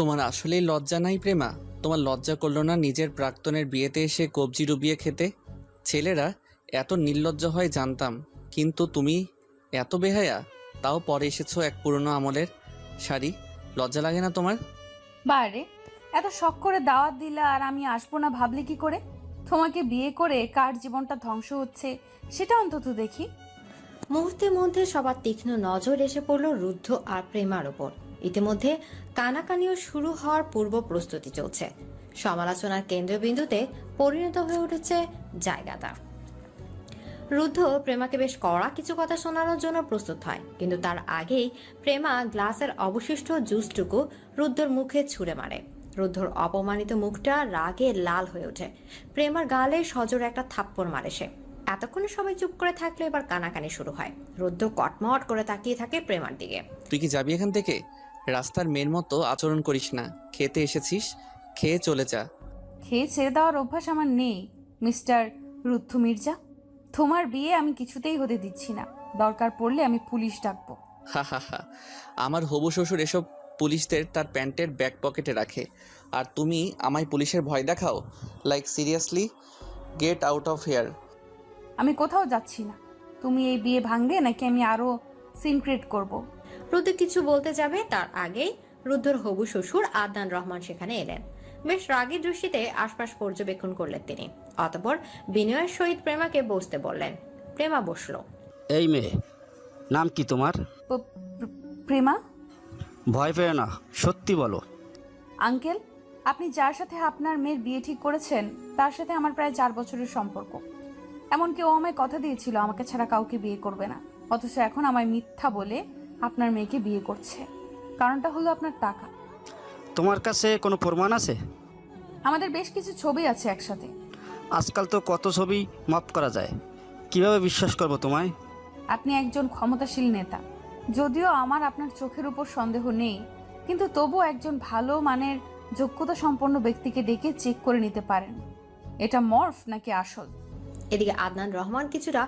তোমার আসলেই লজ্জা নাই প্রেমা? তোমার লজ্জা করলো না নিজের প্রাক্তনের বিয়েতে এসে কবজি ডুবিয়ে খেতে? ছেলেরা এত নির্লজ্জ হয় জানতাম, কিন্তু তুমি এত বেহায়া। তাও পরে এসেছো এক পুরনো আমলের শাড়ি। লজ্জা লাগে না তোমার? বারে, এত শখ করে দাওয়াত দিলা আর আমি আসবো না ভাবলে কি করে? তোমাকে বিয়ে করে কার জীবনটা ধ্বংস হচ্ছে সেটা অন্তত দেখি। মুহূর্তের মধ্যে সবার তীক্ষ্ণ নজর এসে পড়ল রুদ্ধ আর প্রেমার ওপর। ইতিমধ্যে কানাকানিও শুরু হওয়ার পূর্ব প্রস্তুতি চলছে। সমালোচনার কেন্দ্রবিন্দুতে পরিণত হয়ে উঠেছে জায়গাটা। রুদ্ধ প্রেমাকে বেশ কড়া কিছু কথা শোনানোর জন্য প্রস্তুত হয়, কিন্তু তার আগেই প্রেমা গ্লাসের অবশিষ্ট জুসটুকু রুদ্ধর মুখে ছুঁড়ে মারে। রুদ্ধর অপমানিত মুখটা রাগে লাল হয়ে ওঠে। প্রেমার গালে সজোরে একটা থাপ্পড় মারে সে। এতক্ষণে সবাই চুপ করে থাকলে এবার কানাকানি শুরু হয়। রুদ্ধ কটমট করে তাকিয়ে থাকে প্রেমার দিকে। তুই কি যাবি এখান থেকে? রাস্তার মেয়ের মতো আচরণ করিস না। খেতে এসেছিস, খেয়ে চলে যা। খেয়ে ছেড়ে দেওয়ার অভ্যাস আমার নেই মিস্টার রুদ্ধ মির্জা। তোমার বিয়ে আমি কিছুতেই হতে দিচ্ছি না। দরকার পড়লে আমি পুলিশ ডাকবো। হা হা হা। আমার হবু শ্বশুর এসব পুলিশদের তার প্যান্টের ব্যাক পকেটে রাখে, আর তুমি আমায় পুলিশের ভয় দেখাও? Like seriously, get out of here. আমি কোথাও যাচ্ছি না। তুমি এই বিয়ে ভাঙবে নাকি আমি আরো সিন ক্রিয়েট করবো? রুদ্ধ কিছু বলতে যাবে তার আগেই রুদ্ধর হবু শ্বশুর আদনান রহমান সেখানে এলেন। বেশ রাগী দৃষ্টিতে আশপাশ পর্যবেক্ষণ করলেন তিনি। অতঃপর বিনয়ের সহিত প্রেমাকে বসতে বললেন। প্রেমা বসল। এই মেয়ে, নাম কি তোমার? প্রেমা। ভয় পেও না, সত্যি বলো। আঙ্কেল, আপনি যার সাথে আপনার মেয়ের বিয়ে ঠিক করেছেন তার সাথে আমার প্রায় 4 বছরের সম্পর্ক। এমনকি ও আমায় কথা দিয়েছিল আমাকে ছাড়া কাউকে বিয়ে করবে না, অথচ এখন আমায় মিথ্যা বলে আপনার মেয়েকে বিয়ে করছে। কারণটা হলো আপনার টাকা। তোমার কাছে কোনো প্রমাণ আছে? আমাদের বেশ কিছু ছবি আছে একসাথে। আজকাল তো কত ছবি মাপ করা যায়, কিভাবে বিশ্বাস করবো তোমায়? আপনি একজন ক্ষমতাশীল নেতা। যদিও আমার আপনার চোখের উপর সন্দেহ নেই, কিন্তু তবুও একজন ভালো মানের যোগ্যতা সম্পন্ন ব্যক্তিকে ডেকে চেক করে নিতে পারেন এটা মর্ফ নাকি আসল। এদিকে আদনান রহমান কিছুটা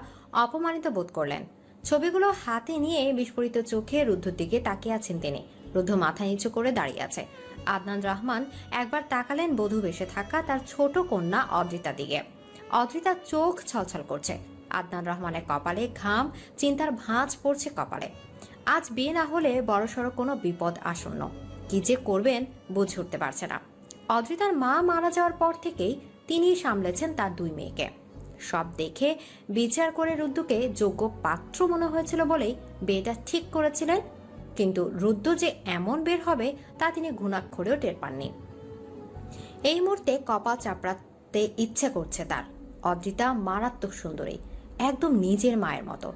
অপমানিত বোধ করলেন। ছবিগুলো হাতে নিয়ে বিস্ফোরিত চোখে রুদ্ধর দিকে তাকিয়ে আছেন তিনি। রুদ্ধ মাথা নিচু করে দাঁড়িয়ে আছে। আদনান রহমান একবার তাকালেন বধূ বেশে থাকা তার ছোট কন্যা অদ্রিতার দিকে। অদ্রিতার চোখ ছলছল করছে। আদনান রহমানের কপালে ঘাম, চিন্তার ভাঁজ পড়ছে কপালে। আজ বিয়ে না হলে বড়সড় কোনো বিপদ আসন্ন। কি যে করবেন বুঝে উঠতে পারছে না। অদ্রিতার মা মারা যাওয়ার পর থেকেই তিনি সামলেছেন তার 2 মেয়েকে। সব দেখে বিচার করে রুদ্ধকে যোগ্য পাত্র মনে হয়েছিল বলেই বিয়েটা ঠিক করেছিলেন, কিন্তু রুদ্ধ যে এমন বের হবে তা তিনি ঘুণাক্ষরেও টের পাননি। এই মুহূর্তে কপাল চাপড়াতে ইচ্ছে করছে তার। অদ্রিতা মারাত্মক সুন্দরী, একদম নিজের মায়ের মতো,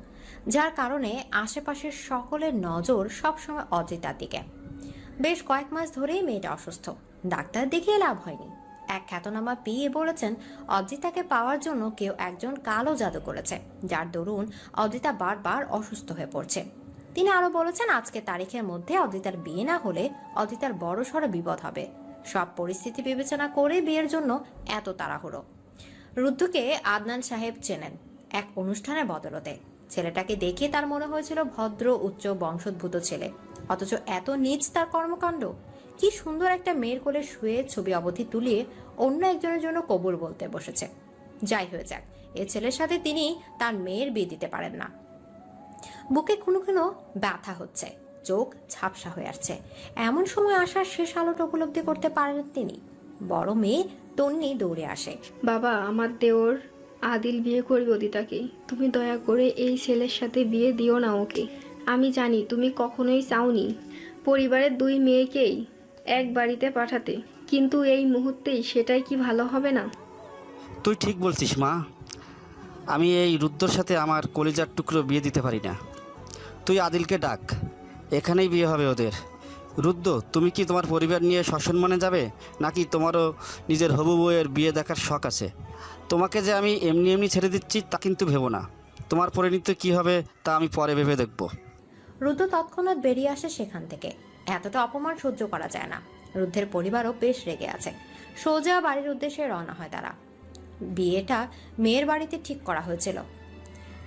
যার কারণে আশেপাশের সকলের নজর সবসময় অদ্রিতার দিকে। বেশ কয়েক মাস ধরেই মেয়েটা অসুস্থ। ডাক্তার দেখিয়ে লাভ হয়নি। এক খ্যাতনামা পিএ বলেছেন অদ্রিতাকে পাওয়ার জন্য কেউ একজন কালো জাদু করেছে, যার দরুন অদ্রিতা বারবার অসুস্থ হয়ে পড়ছে। তিনি আরো বলেছেন আজকে তারিখের মধ্যে অদ্রিতার বিয়ে না হলে অদ্রিতার বড়সড় বিপদ হবে। সব পরিস্থিতি বিবেচনা করে বিয়ের জন্য এত তাড়াহুড়ো। রুদ্ধকে আদনান সাহেব চেনেন এক অনুষ্ঠানের বদলতে। ছেলেটাকে দেখে তার মনে হয়েছিল ভদ্র উচ্চ বংশোদ্ভূত ছেলে, অথচ এত নীচ তার কর্মকাণ্ড। কি সুন্দর একটা মেয়ের কোলে শুয়ে ছবি অবধি তুলিয়ে অন্য একজনের জন্য কবুল বলতে বসেছে। যাই হয়ে যাক, এ ছেলের সাথে তিনি তার মেয়ের বিয়ে দিতে পারেন না। বুকে কোনো কোনো ব্যথা হচ্ছে, চোখ ঝাপসা হয়ে আসছে। এমন সময় আসার শেষ আলোটা উপলব্ধি করতে পারেন তিনি। বড় মেয়ে তন্নি দৌড়ে আসে। বাবা, আমার দেওর আদিল বিয়ে করবে অদিতাকে। তুমি দয়া করে এই ছেলের সাথে বিয়ে দিও না ওকে। আমি জানি তুমি কখনোই চাওনি পরিবারের 2 মেয়েকেই এক বাড়িতে পাঠাতে, কিন্তু এই মুহূর্তেই সেটাই কি ভালো হবে না? তুই ঠিক বলছিস মা, আমি এই রুদ্রর সাথে আমার কলিজার টুকরো বিয়ে দিতে পারি না। তুই আদিলকে ডাক, এখানেই বিয়ে হবে ওদের। রুদ্র, তুমি কি তোমার পরিবার নিয়ে সসম্মানে যাবে, নাকি তোমারও নিজের হবু বউয়ের বিয়ে দেখার শখ আছে? তোমাকে যে আমি এমনি এমনি ছেড়ে দিচ্ছি তা কিন্তু ভেবো না। তোমার পরিণতি কী হবে তা আমি পরে ভেবে দেখব। রুদ্র তৎক্ষণাৎ বেরিয়ে আসে সেখান থেকে। এতটা অপমান সহ্য করা যায় না। রুদ্ধের পরিবারও বেশ রেগে আছে। সোজা বাড়ির উদ্দেশ্যে রওনা হয় তারা। বিয়েটা মেয়ের বাড়িতে ঠিক করা হয়েছিল।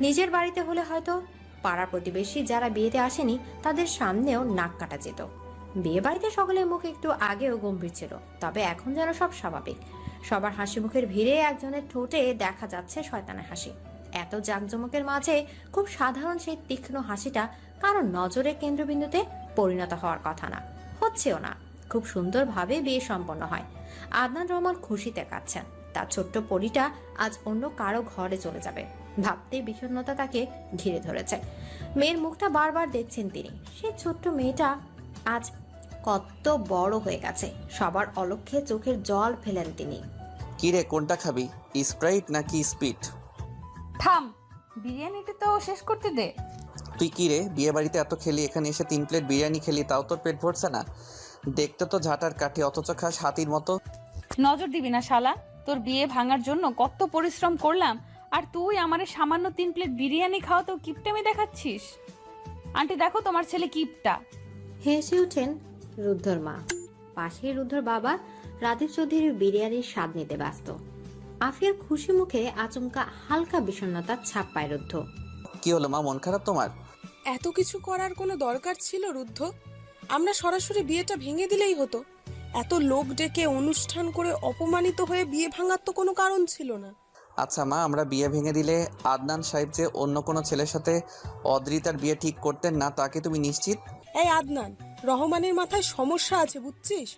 নিজের বাড়িতে হলে হয়তো পাড়ার প্রতিবেশী যারা বিয়েতে আসেনি তাদের সামনেও নাক কাটা যেত, বিয়ে বাড়িতে সকলের মুখ একটু আগেও গম্ভীর ছিল, তবে এখন যেন সব স্বাভাবিক। সবার হাসি মুখের ভিড়ে একজনের ঠোঁটে দেখা যাচ্ছে শয়তানের হাসি। এত জাঁকজমকের মাঝে খুব সাধারণ সেই তীক্ষ্ণ হাসিটা কারণ নজরের কেন্দ্রবিন্দুতে পরিণত হওয়ার কথা না, হচ্ছেও না। খুব সুন্দরভাবে বিয়ে সম্পন্ন হয়। আদনান রহমান খুশিতে কাঁদছেন। তার ছোট্ট পরীটা আজ অন্য কারো ঘরে চলে যাবে ভাবতেই বিষণ্ণতা তাকে ঘিরে ধরেছে। মেয়ের মুখটা বারবার দেখছেন তিনি। সেই ছোট্ট মেয়েটা আজ কত বড় হয়ে গেছে। সবার অলক্ষ্যে চোখের জল ফেলেন তিনি। কিরে কোনটা খাবি, স্প্রাইট নাকি স্পিড? থাম, বিরিয়ানিটা তো শেষ করতে দে। তুই কি রে, বিয়ে বাড়িতে এত খেলি, এখানে এসে 3 প্লেট বিরিয়ানি খেলি, তাও তোর পেট ভরছে না? দেখতে তো ঝাঁটার কাঠি, অথচ খাস হাতির মতো। নজর দিবি না শালা, তোর বিয়ে ভাঙার জন্য কত পরিশ্রম করলাম, আর তুই আমারে সামান্য 3 প্লেট বিরিয়ানি খাওয়া তো কিপটামি দেখাচ্ছিস। আন্টি দেখো তোমার ছেলে কিপটা। হেসে ওঠেন রুদ্ধর মা। পাশে রুদ্ধর বাবা রাজীব চৌধুরীর বিরিয়ানির স্বাদ নিতে ব্যস্ত। আফিয়ার খুশি মুখে আচমকা হালকা বিষণ্ণতার ছাপ পায় রুদ্ধ। কি হলো মা, মন খারাপ তোমার? এত কিছু করার কোনো দরকার ছিল রুদ্ধ? আমরা সরাসরি বিয়েটা ভেঙে দিলেই হতো। এত লোক ডেকে অনুষ্ঠান করে অপমানিত হয়ে বিয়ে ভাঙার তো কোনো কারণ ছিল না। আচ্ছা মা, আমরা বিয়ে ভেঙে দিলে আদনান সাহেব যে অন্য কোনো ছেলের সাথে অদ্রিতার বিয়ে ঠিক করতেন না, তাকে তুমি নিশ্চিত? এই আদনান, রহমানের মাথায় সমস্যা আছে বুঝছিস?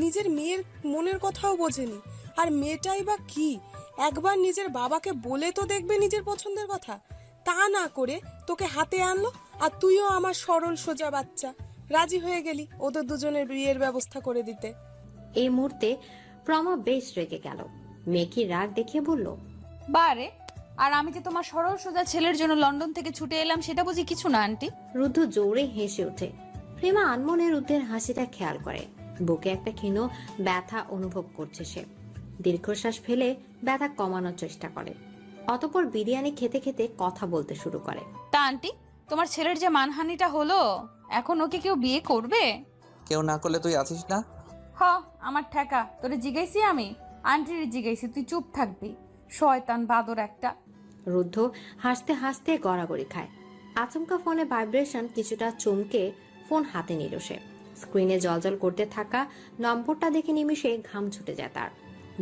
নিজের মেয়ের মনের কথাও বোঝেনি। আর মেয়েটাই বা কি, একবার নিজের বাবাকে বলে তো দেখবে নিজের পছন্দের কথা। তা না করে তোকে হাতে আনলো, আর তুইও আমার সরল সোজা বাচ্চা রাজি হয়ে গেলি ওদের দুজনের বিয়ের ব্যবস্থা করে দিতে। এই মুহূর্তে প্রমা বেশ রেগে গেল। মেকি রাগ দেখিয়ে বলল, বারে, আর আমি যে তোমার সরল সোজা ছেলের জন্য লন্ডন থেকে ছুটে এলাম সেটা বুঝি কিছু না আন্টি? রুদ্ধ জোরে হেসে ওঠে। প্রেমা আনমনে রুদ্ধের হাসিটা খেয়াল করে। বুকে একটা ক্ষীণ ব্যথা অনুভব করছে সে। দীর্ঘশ্বাস ফেলে ব্যথা কমানোর চেষ্টা করে। অতঃপর বিরিয়ানি খেতে খেতে কথা বলতে শুরু করে। তা আন্টি, তোমার ছেলের যে মানহানিটা হলো, এখন ওকে কেউ বিয়ে করবে? কেউ না করলে তুই আছিস না? হ, আমার ঠেকা। তোরে জিগাইছি আমি, আন্টির জিগাইছি, তুই চুপ থাকবি। শয়তান বাদর একটা। রুদ্ধ হাসতে হাসতে গড়াগড়ি খায়। আচমকা ফোনে ভাইব্রেশন কিছুটা চমকে ফোন হাতে নিল সে। স্ক্রিনে জলজল করতে থাকা নম্বরটা দেখে নিমিষে ঘাম ছুটে যায় তার।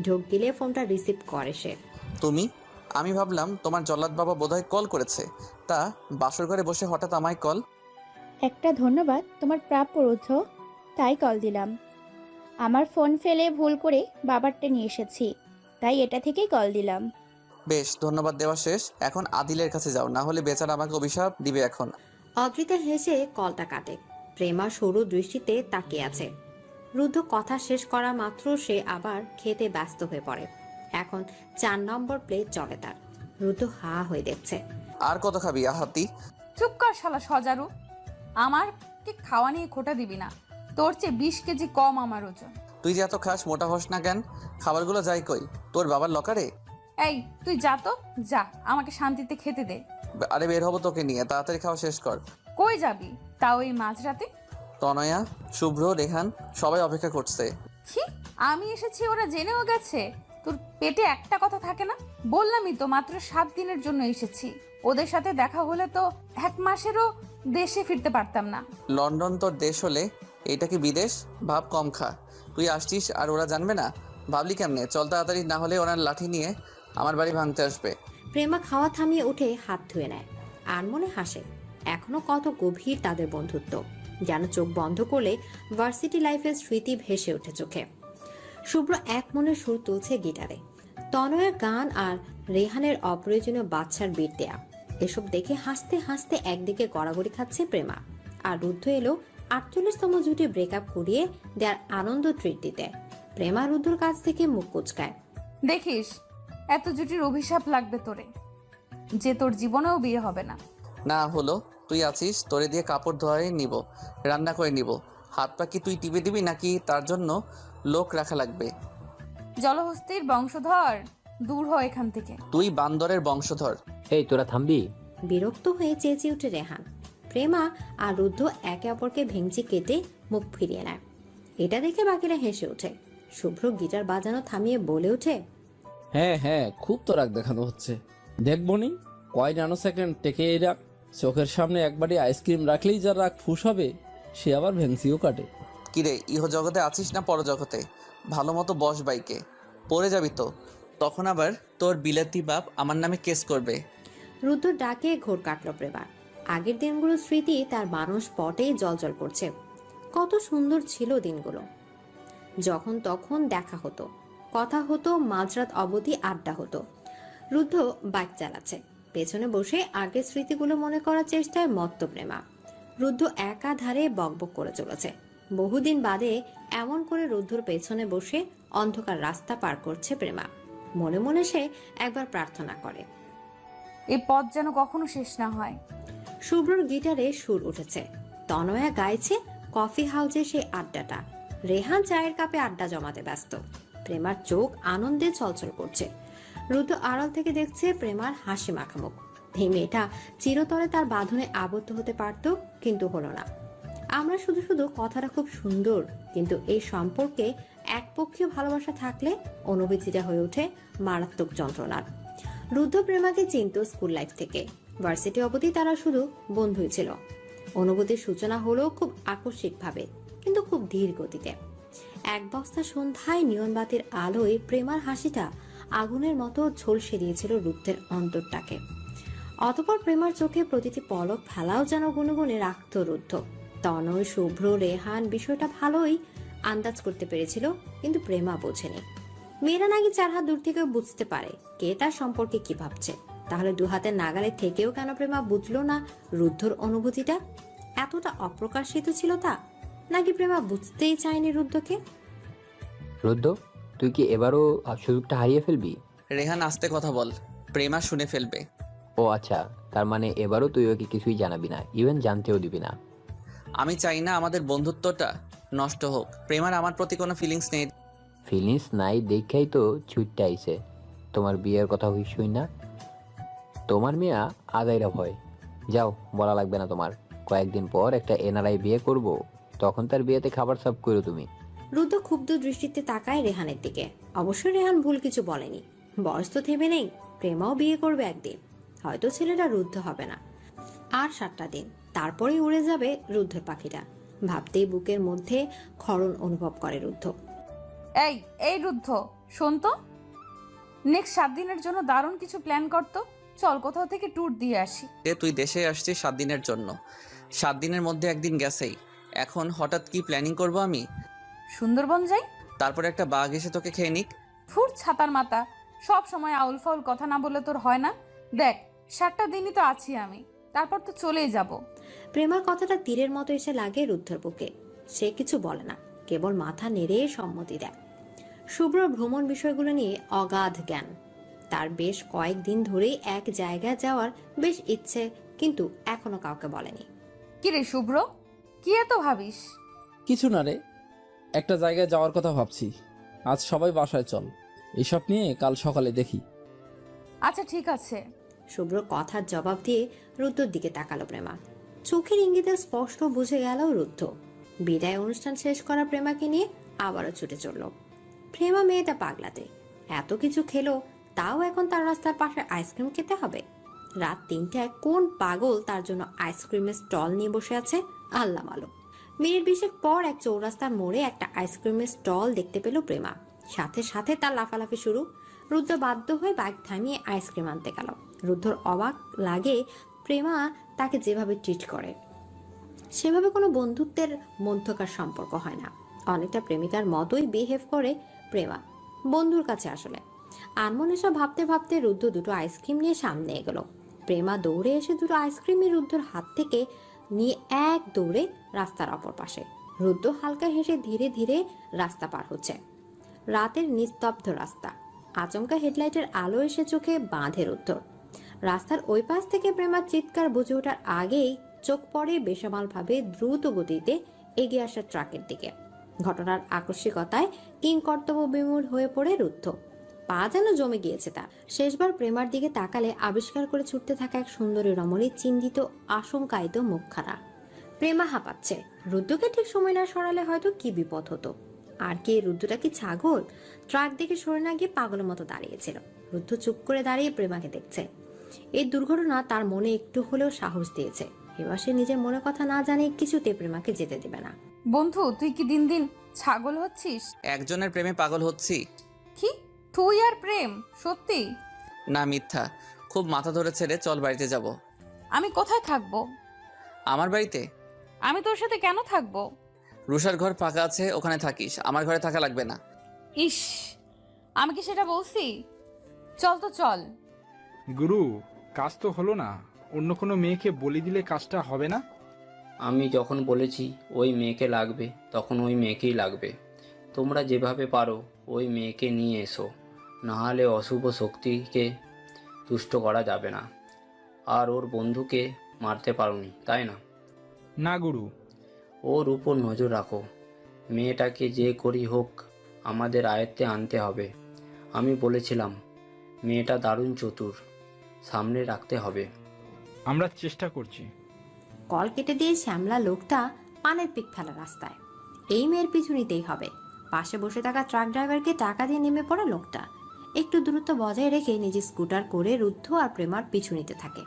ঢোক গিলে ফোনটা রিসিভ করে সে। তুমি? আমি ভাবলাম তোমার জল্লাদ বাবা বোধহয় কল করেছে, তা বাসর ঘরে বসে হঠাৎ আমায় কল। একটা ধন্যবাদ তোমার প্রাপ্য রুদ্ধ, তাই কল দিলাম। আমার ফোন ফেলে ভুল করে বাবারটা নিয়ে এসেছি, তাই এটা থেকেই কল দিলাম। বেশ, ধন্যবাদ দেওয়া শেষ, এখন আদিলের কাছে যাও, না হলে বেচারা আমাকে অভিশাপ দিবে এখন। অদ্রিতা হেসে কলটা কাটে। প্রেমা সরু দৃষ্টিতে তাকিয়ে আছে। রুদ্ধ কথা শেষ করা মাত্র সে আবার খেতে ব্যস্ত হয়ে পড়ে। এখন 4 নম্বর প্লেট চলে তার। রুদ্ধ হা হয়ে দেখছে। আর কত খাবি আহাতি? চুপ কর শালা সজারু, আমার কে খাওয়া নিয়ে খোটা দিবি না। তোর চেয়ে 20 কেজি কম আমার ওজন। তুই যে এত খাস, মোটা হস না কেন? খাবারগুলো যাই কই, তোর বাবার লকারে? এই তুই যা তো যা, আমাকে শান্তিতে খেতে দে। আরে বের হবো তোকে নিয়ে, তাড়াতাড়ি খাওয়া শেষ কর। কই যাবি তাও এই মাঝরাতে? তনয়া, শুভ্র, রেহান সবাই অপেক্ষা করছে। কি আমি এসেছি ওরা জেনেও গেছে? তোর পেটে একটা কথা থাকে না? বললামই তো মাত্র 7 দিনের জন্য এসেছি। ওদের সাথে দেখা হলে তো 1 মাসেরও দেশে ফিরতে পারতাম না। লন্ডন তোর দেশ হলে এটা কি বিদেশ? ভাব কম খা। তুই আসছিস আর ওরা জানবে না? ভাবলি কেমনে? চল তাড়াতাড়ি, না হলে ওনার লাঠি নিয়ে আমার বাড়ি ভাঙতে আসবে। প্রেমা খাওয়া থামিয়ে উঠে হাত ধুয়ে নেয়। আর মনে হাসে। এখনো কত গভীর তাদের বন্ধুত্ব, যেন চোখ বন্ধ করলে ভার্সিটি লাইফের স্মৃতি ভেসে ওঠে চোখে। শুভ্র এক মনে সুর তুলছে গিটারে। তনয়ের গান আর রেহানের অপ্রয়োজনীয় বাচ্চার বিট দেয়া, এসব দেখে হাসতে হাসতে একদিকে গড়াগড়ি খাচ্ছে প্রেমা। আর রুদ্ধ এলো 48তম জুটি ব্রেকআপ করিয়ে দেয়ার আনন্দ ট্রিট দিতে। প্রেমা রুদ্ধর কাছ থেকে মুখ কুচকায়। দেখিস, এত জুটির অভিশাপ লাগবে তোরে, যে তোর জীবনেও বিয়ে হবে না। না হলো তুই আছিস, তোরে দিয়ে কাপড় ধোয়াই নিব, রান্না করে নিব। হাত পা কি তুই টিপে দিবি নাকি তার জন্য লোক রাখা লাগবে? জলহস্তির বংশধর, দূর হ এখান থেকে। তুই বান্দরের বংশধর। এই তোরা থামবি? বিরক্ত হয়ে চেঁচিয়ে উঠে রেহান। প্রেমা আর রুদ্ধ একে অপরকে ভেঙচি কেটে মুখ ফিরিয়ে নেয়। এটা দেখে বাকিরা হেসে ওঠে। শুভ্র গিটার বাজানো থামিয়ে বলে ওঠে, হ্যাঁ হ্যাঁ, খুব তো রাগ দেখানো হচ্ছে। দেখবো নি কয় ন্যানো সেকেন্ড টেকে এই রাগ। চোখের সামনে একবারই আইসক্রিম রাখলেই যার রাগ ফুস হবে, সে আবার ভেংসিও কাটে। কিরে ইহজগতে আছিস না পরজগতে? ভালো মতো বস বাইকে, পড়ে যাবি তো। তখন আবার তোর বিলাতি বাপ আমার নামে কেস করবে। রুদ্র ডাকে ঘোর কাটল প্রেমা। আগের দিনগুলোর স্মৃতি তার মানুষ পটেই জলজল করছে। কত সুন্দর ছিল দিনগুলো। যখন তখন দেখা হতো, কথা হতো, মাঝরাত অবধি আড্ডা হতো। রুদ্র বাইক চালাচ্ছে, পেছনে বসে আগের স্মৃতিগুলো মনে করার চেষ্টায় মত্ত প্রেমা। রুদ্র একাধারে বকবক করে চলেছে। বহুদিন বাদে এমন করে রুদ্রর পেছনে বসে অন্ধকার রাস্তা পার করছে প্রেমা। মনে মনে সে একবার প্রার্থনা করে, এই পথ যেন কখনো শেষ না হয়। শুভ্রর গিটারে সুর উঠেছে। তনয়া গাইছে কফি হাউজে সেই আড্ডাটা। রেহান চায়ের কাপে আড্ডা জমাতে ব্যস্ত। প্রেমার চোখ আনন্দে ছলছল করছে। রুদ্র আড়াল থেকে দেখছে প্রেমার হাসি মাখা মুখ। এই মেয়েটা চিরতরে তার বাঁধনে আবদ্ধ হতে পারত, কিন্তু হলো না। আমরা শুধু শুধু কথাটা খুব সুন্দর, কিন্তু এই সম্পর্কে একপক্ষীয় ভালোবাসা থাকলে অনুভূতিটা হয়ে ওঠে মারাত্মক যন্ত্রণার। রুদ্র প্রেমাকে চিনত স্কুল লাইফ থেকে। ভার্সিটি অবধি তারা শুধু বন্ধুই ছিল। অনুভূতির সূচনা হলো খুব আকস্মিকভাবে, কিন্তু খুব ধীর গতিতে। এক বস্তা সন্ধ্যায় নিয়নবাতির আলোয় প্রেমার হাসিটা আগুনের মতো ঝলসে দিয়েছিল রুদ্রের অন্তরটাকে। অতঃপর প্রেমার চোখে প্রতিটি পলক ফেলাও যেন গুনগুনে রাখত রুদ্র। তনয়, শুভ্র, রেহান বিষয়টা ভালোই আন্দাজ করতে পেরেছিল, কিন্তু প্রেমা বোঝেনি। মেয়েরা নাকি 4 হাত দূর থেকে বুঝতে পারে কে তার সম্পর্কে কি ভাবছে। তাহলে 2 হাতের নাগালে থেকেও কেন প্রেমা বুঝলো না রুদ্ধর অনুভূতিটা? এতটা অপ্রকাশিত ছিল তা, নাকি প্রেমা বুঝতেই চায়নি রুদ্ধকে? রুদ্র, তুই কি এবারও সুযোগটা হারিয়ে ফেলবি? রেহান আস্তে কথা বল, প্রেমা শুনে ফেলবে। ও আচ্ছা, তার মানে এবারও তুই ওকে কিছুই জানাবি না, ইভেন জানতেও দিবি না? আমি চাই না আমাদের বন্ধুত্বটা নষ্ট হোক। প্রেমার আমার প্রতি কোনো ফিলিংস নেই। ফিলিংস নাই দেখাই তো ছুটতে আইছে। তোমার বিয়ের কথা হইসই না? তোমার মেয়া আদাইরা ভয়। যাও, বলা লাগবে না তোমার। কয়েকদিন পর একটা এনআরআই বিয়ে করব, তখন তার বিয়েতে খাবার সার্ভ করো তুমি। রুদ্র ক্ষুব্ধ দৃষ্টিতে তাকায় রেহানের দিকে। অবশ্য রেহান ভুল কিছু বলেনি। বয়স তো থেমে নেই, প্রেমাও বিয়ে করবে একদিন। হয়তো ছেলেটা রুদ্ধ হবে না। আর 7টা দিন, তারপরেই উড়ে যাবে রুদ্ধর পাখিটা। ভাবতেই বুকের মধ্যে ক্ষরণ অনুভব করে রুদ্ধ। এই রুদ্ধ, শোন তো, নেক্সট 7 দিনের জন্য দারুণ কিছু প্ল্যান করতো। চল কোথাও থেকে ট্যুর দিয়ে আসি। তুই দেশে আসছিস 7 দিনের জন্য, 7 দিনের মধ্যে একদিন গেছেই। এখন হঠাৎ কি প্ল্যানিং করব আমি? সুন্দরবন যাই। তারপরে একটা বাঘ এসে তোকে খেয়ে নিক। ফুর ছাতার মাথা, সব সময় আউল ফাউল কথা না বলে তোর হয় না? দেখ, 7টা দিনই তো আছি আমি, তারপর তো চলেই যাব। প্রেমার কথাটা তীরের মতো এসে লাগে রুদ্ধর বুকে। সে কিছু বলে না, কেবল মাথা নেড়ে সম্মতি দেয়। শুভ্র ভ্রমণ বিষয়গুলো নিয়ে অগাধ জ্ঞান। তার বেশ কয়েকদিন ধরেই এক জায়গায় যাওয়ার বেশ ইচ্ছে, কিন্তু এখনো কাউকে বলেনি। কি রে শুভ্র, কি এত ভাবিস? কিছু না রে, একটা জায়গায় যাওয়ার কথা ভাবছি। আজ সবাই বাসায় চল, এসব নিয়ে কাল সকালে দেখি। আচ্ছা ঠিক আছে। শুভ্র কথার জবাব দিয়ে রুদ্ধর দিকে তাকালো প্রেমা। চোখের ইঙ্গিতে স্পষ্ট বুঝে গেল রুদ্ধ বিদায় অনুষ্ঠান শেষ করা প্রেমাকে নিয়ে আবারও ছুটে চলল। প্রেমা মেয়েটা পাগলাতে, এত কিছু খেলো, তাও এখন তার রাস্তার পাশে আইসক্রিম খেতে হবে। রাত 3টায় কোন পাগল তার জন্য আইসক্রিমের স্টল নিয়ে বসে আছে আল্লাহ মালুম। মিনিট 20 পর এক চৌরাস্তার মোড়ে একটা আইসক্রিমের স্টল দেখতে পেল প্রেমা। সাথে সাথে তার লাফালাফি শুরু। রুদ্র বাধ্য হয়ে বাইক থামিয়ে আইসক্রিম আনতে গেল। রুদ্রর অবাক লাগে প্রেমা তাকে যেভাবে ট্রিট করে। সেভাবে কোনো বন্ধুত্বের মধ্যকার সম্পর্ক হয় না। অনেকটা প্রেমিকার মতোই বিহেভ করে প্রেমা বন্ধুর কাছে। আসলে আনমনে সব ভাবতে ভাবতে রুদ্র দুটো আইসক্রিম নিয়ে সামনে এগোলো। প্রেমা দৌড়ে এসে দুটো আইসক্রিমই রুদ্রর হাত থেকে নিয়ে এক দৌড়ে রাস্তার অপর পাশে। রুদ্র হালকা হেসে ধীরে ধীরে রাস্তা পার হচ্ছে। রাতের নিস্তব্ধ রাস্তা, আচমকা হেডলাইটের আলো এসে চোখে বাঁধে রুদ্র। রাস্তার ওই পাশ থেকে প্রেমার চিৎকার বুঝে ওঠার আগেই চোখ পড়ে বেসামালভাবে দ্রুত গতিতে এগিয়ে আসা ট্রাকের দিকে। ঘটনার আকস্মিকতায় কিংকর্তব্য বিমূঢ় হয়ে পড়ে রুদ্ধ। পা যেন জমে গিয়েছে তার। শেষবার প্রেমার দিকে তাকালে আবিষ্কার করে ছুটতে থাকা এক সুন্দরী রমণীর চিন্তিত আশঙ্কায়িত মুখখানা। প্রেমা হাঁপাচ্ছে। রুদ্রকে ঠিক সময় না সরালে হয়তো কি বিপদ হতো। আর কে, রুদ্রটা কি ছাগল? ট্রাক দেখে সরে না গিয়ে পাগলের মতো দাঁড়িয়েছিল। রুদ্র চুপ করে দাঁড়িয়ে প্রেমাকে দেখছে। এই দুর্ঘটনা তার মনে একটু হলেও সাহস দিয়েছে। এবার সে নিজের মনের কথা না জানে কিছুতে প্রেমাকে যেতে দেবে না। বন্ধু তুই কি দিন দিন ছাগল হচ্ছিস? একজনের প্রেমে পাগল হচ্ছি। কি তুই আর প্রেম? সত্যি? না, মিথ্যা। খুব মাথা ধরেছে রে, চল বাড়িতে যাব। আমি কোথায় থাকবো? আমার বাড়িতে? আমি তোর সাথে কেন থাকবো? রুষার ঘর ফাঁকা আছে, ওখানে থাকিস, আমার ঘরে থাকা লাগবে না। ইস, আমি কি সেটা বলছি? চল তো চল। গুরু, কাজ তো হলো না, অন্য কোনো মেয়েকে বলে দিলে কাজটা হবে না? আমি যখন বলেছি ওই মেয়েকে লাগবে তখন ওই মেয়েকেই লাগবে। তোমরা যেভাবে পারো ওই মেয়েকে নিয়ে এসো, নাহলে অশুভ শক্তিকে তুষ্ট করা যাবে না। আর ওর বন্ধুকে মারতে পারোনি, তাই না? না গুরু। ওর উপর নজর রাখো। মেয়েটাকে যে করি হোক আমাদের আয়ত্তে আনতে হবে। আমি বলেছিলাম মেয়েটা দারুণ চতুর, সামনে রাখতে হবে। আমরা চেষ্টা করছি। কল কেটে দিয়ে শ্যামলা লোকটা পানের পিক ফেলা রাস্তায়। এই মেয়ের পিছু নিতেই হবে। পাশে বসে থাকা ট্রাক ড্রাইভারকে টাকা দিয়ে নেমে পড়া লোকটা একটু দূরত্ব বজায় রেখে নিজে স্কুটার করে রুদ্ধ আর প্রেমার পিছু নিতে থাকে।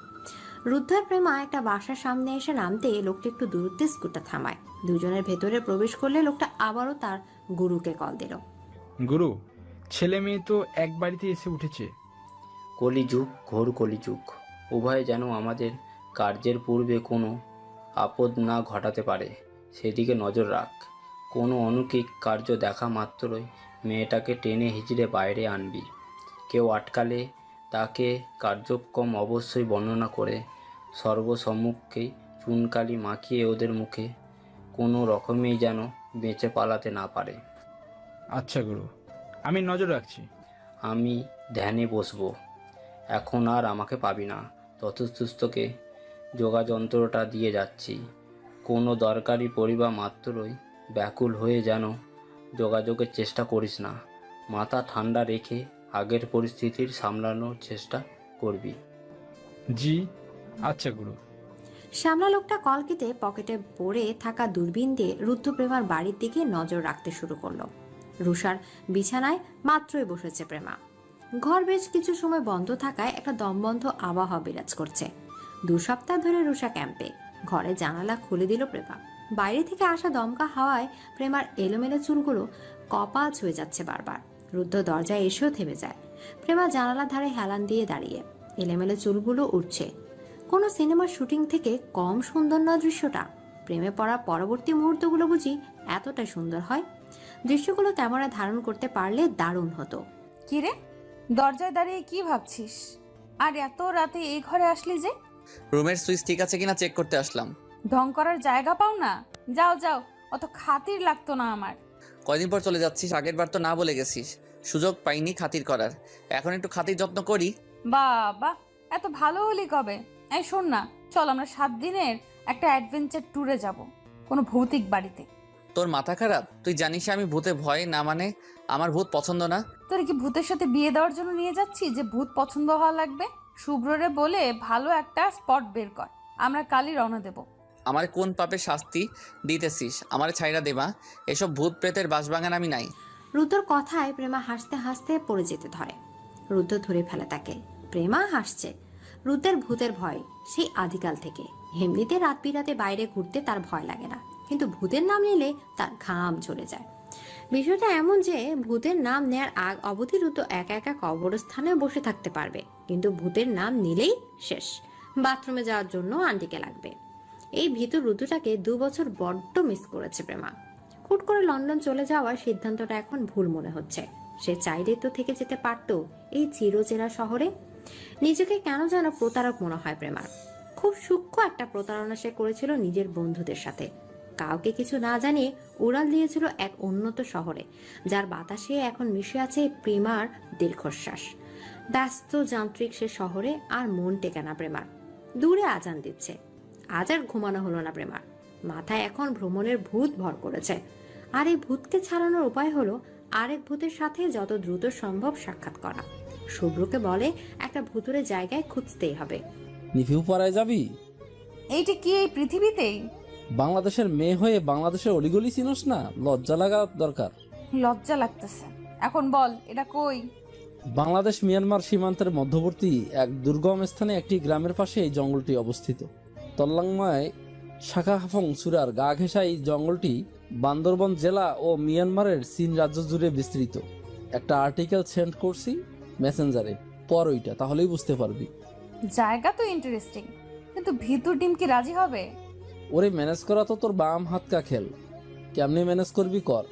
রুদ্ধ আর প্রেমা একটা বাসার সামনে এসে নামতে লোকটা একটু দূরত্বে স্কুটার থামায়। দুজনের ভেতরে প্রবেশ করলে লোকটা আবারও তার গুরুকে কল দিল। গুরু, ছেলে মেয়ে তো এক বাড়িতে এসে উঠেছে। কলিযুগ, ঘোর কলিযুগ। উভয়ে যেন আমাদের কার্যের পূর্বে কোনো আপদ না ঘটাতে পারে সেদিকে নজর রাখ। কোনো অলৌকিক কার্য দেখা মাত্রই মেয়েটাকে টেনে হিচড়ে বাইরে আনবি। কেউ আটকালে তাকে কার্যক্রম অবশ্যই বর্ণনা করে সর্বসম্মুখেই চুনকালি মাখিয়ে ওদের মুখে কোনো রকমেই যেন বেঁচে পালাতে না পারে। আচ্ছা গুরু, আমি নজর রাখছি। আমি ধ্যানে বসবো। এখন আর আমাকে পাবি না। তথস্তকে যোগাযন্ত্রটা দিয়ে যাচ্ছি। কোনো দরকারি পরিবা মাত্রই ব্যাকুল হয়ে যেন যোগাযোগের চেষ্টা করিস না। মাথা ঠান্ডা রেখে আগের পরিস্থিতির সামলানোর চেষ্টা করবি। জি, আচ্ছা গুরু। শ্যামলা লোকটা কল কেটে পকেটে পড়ে থাকা দূরবীন দিয়ে রুদ্ধপ্রেমার বাড়ির দিকে নজর রাখতে শুরু করলো। রুষার বিছানায় মাত্রই বসেছে প্রেমা। ঘর বেশ কিছু সময় বন্ধ থাকায় একটা দমবন্ধ আবহাওয়া বিরাজ করছে। 2 সপ্তাহ ধরে রুষা ক্যাম্পে। ঘরে জানালা খুলে দিল প্রেমা। বাইরে থেকে আসা দমকা হাওয়ায় প্রেমার এলোমেলো চুলগুলো কপাল ছুঁয়ে যাচ্ছে বারবার। রুদ্ধ দরজায় এসেও থেমে যায়। প্রেমা জানালার ধারে হেলান দিয়ে দাঁড়িয়ে। এলোমেলো চুলগুলো উঠছে। কোনো সিনেমার শুটিং থেকে কম সুন্দর নয় দৃশ্যটা। প্রেমে পড়া পরবর্তী মুহূর্তগুলো বুঝি এতটাই সুন্দর হয়। দৃশ্যগুলো ক্যামেরায় ধারণ করতে পারলে দারুণ হতো। কিরে, দরজায় দাঁড়িয়ে কি ভাবছিস? আর এত রাতে এই ঘরে আসলি যে? রুমের সুইচ ঠিক আছে কিনা চেক করতে আসলাম। ঢং করার জায়গা পাও না? যাও যাও, অত খাতির লাগতো না আমার। কয়দিন পর চলে যাচ্ছিস? আগের বার তো না বলে গেছিস। সুযোগ পাইনি খাতির করার, এখন একটু খাতির যত্ন করি। বাবা, এত ভালো হলি কবে? এই শোন না, চল আমরা 7 দিনের একটা অ্যাডভেঞ্চার ট্যুরে যাব, কোনো ভৌতিক বাড়িতে। তোর মাথা খারাপ? তুই জানিস আমি ভূতে ভয় না, মানে আমার ভূত পছন্দ না। তোর কি ভূতের সাথে বিয়ে দেওয়ার জন্য নিয়ে যাচ্ছি যে ভূত পছন্দ হওয়া লাগবে? শুভ্ররে বলে ভালো একটা স্পট বের কর, আমরা কালই রওনা দেব। আমার কোন পাপে শাস্তি দিতেছিস? আমার ছাইরা দেবা, এসব ভূত প্রেতের বাসবাগান আমি নাই। রুদ্রর কথায় প্রেমা হাসতে হাসতে পড়ে যেতে ধরে। রুদ্র ধরে ফেলে তাকে। প্রেমা হাসছে। রুদ্রের ভূতের ভয় সেই আদিকাল থেকে। এমনিতে রাত বিরাতে বাইরে ঘুরতে তার ভয় লাগে না, কিন্তু ভূতের নাম নিলে তার ঘাম ঝরে যায়। বিষয়টা এমন যে ভূতের নাম নেয়ার আগ অবধি রুদ্র একা একা কবরস্থানে বসে থাকতে পারবে, কিন্তু ভূতের নাম নিলেই শেষ। বাথরুমে যাওয়ার জন্য আন্টিকে লাগবে। এই ভীতু রুদ্রটাকে 2 বছর বড্ড মিস করেছে প্রেমা। হুট করে লন্ডন চলে যাওয়ার সিদ্ধান্তটা এখন ভুল মনে হচ্ছে। সে চাইলে তো থেকে যেতে পারতো এই চিরচেনা শহরে। নিজেকে কেন যেন প্রতারক মনে হয় প্রেমার। খুব সূক্ষ্ম একটা প্রতারণা সে করেছিল নিজের বন্ধুদের সাথে। কাউকে কিছু না জানিয়ে উড়াল দিয়েছিল এক উন্নত শহরে, যার বাতাসে এখন মিশে আছে প্রেমার দীর্ঘশ্বাস। ব্যস্ত যান্ত্রিক সে শহরে আর মন টেকে না প্রেমার। দূরে আজান দিচ্ছে। আজ আর ঘুমানো হলো না প্রেমার। মাথায় এখন ভ্রমণের ভূত ভর করেছে। আর এই ভূতকে ছাড়ানোর উপায় হলো আরেক ভূতের সাথে যত দ্রুত সম্ভব সাক্ষাৎ করা। শুভ্রকে বলে একটা ভূতুরে জায়গায় খুঁজতেই হবে। নিভিউ পাড়ায় যাবি? এইটা কি এই পৃথিবীতেই? বাংলাদেশের মেয়ে হয়ে বাংলাদেশের অলিগলি চিনোস না? লজ্জা লাগা দরকার। লজ্জা লাগতেছে। এখন বল, এটা কই? বাংলাদেশ মিয়ানমার সীমান্তের মধ্যবর্তী এক দুর্গম স্থানে একটি গ্রামের পাশে এই জঙ্গলটি অবস্থিত। তল্লাংমায় শাখা হাফং সুরার গা ঘেঁষা এই জঙ্গলটি বান্দরবন জেলা ও মিয়ানমারের চীন রাজ্য জুড়ে বিস্তৃত। একটা আর্টিকেল সেন্ড করছি মেসেঞ্জারে, পর ওইটা, তাহলেই বুঝতে পারবি। জায়গা তো ইন্টারেস্টিং, কিন্তু ভিতর ডিম কি রাজি হবে? ওরে ম্যানেজ করা তো তোর বাম হাত কা খেল, কেমনি ম্যানেজ করবি কর।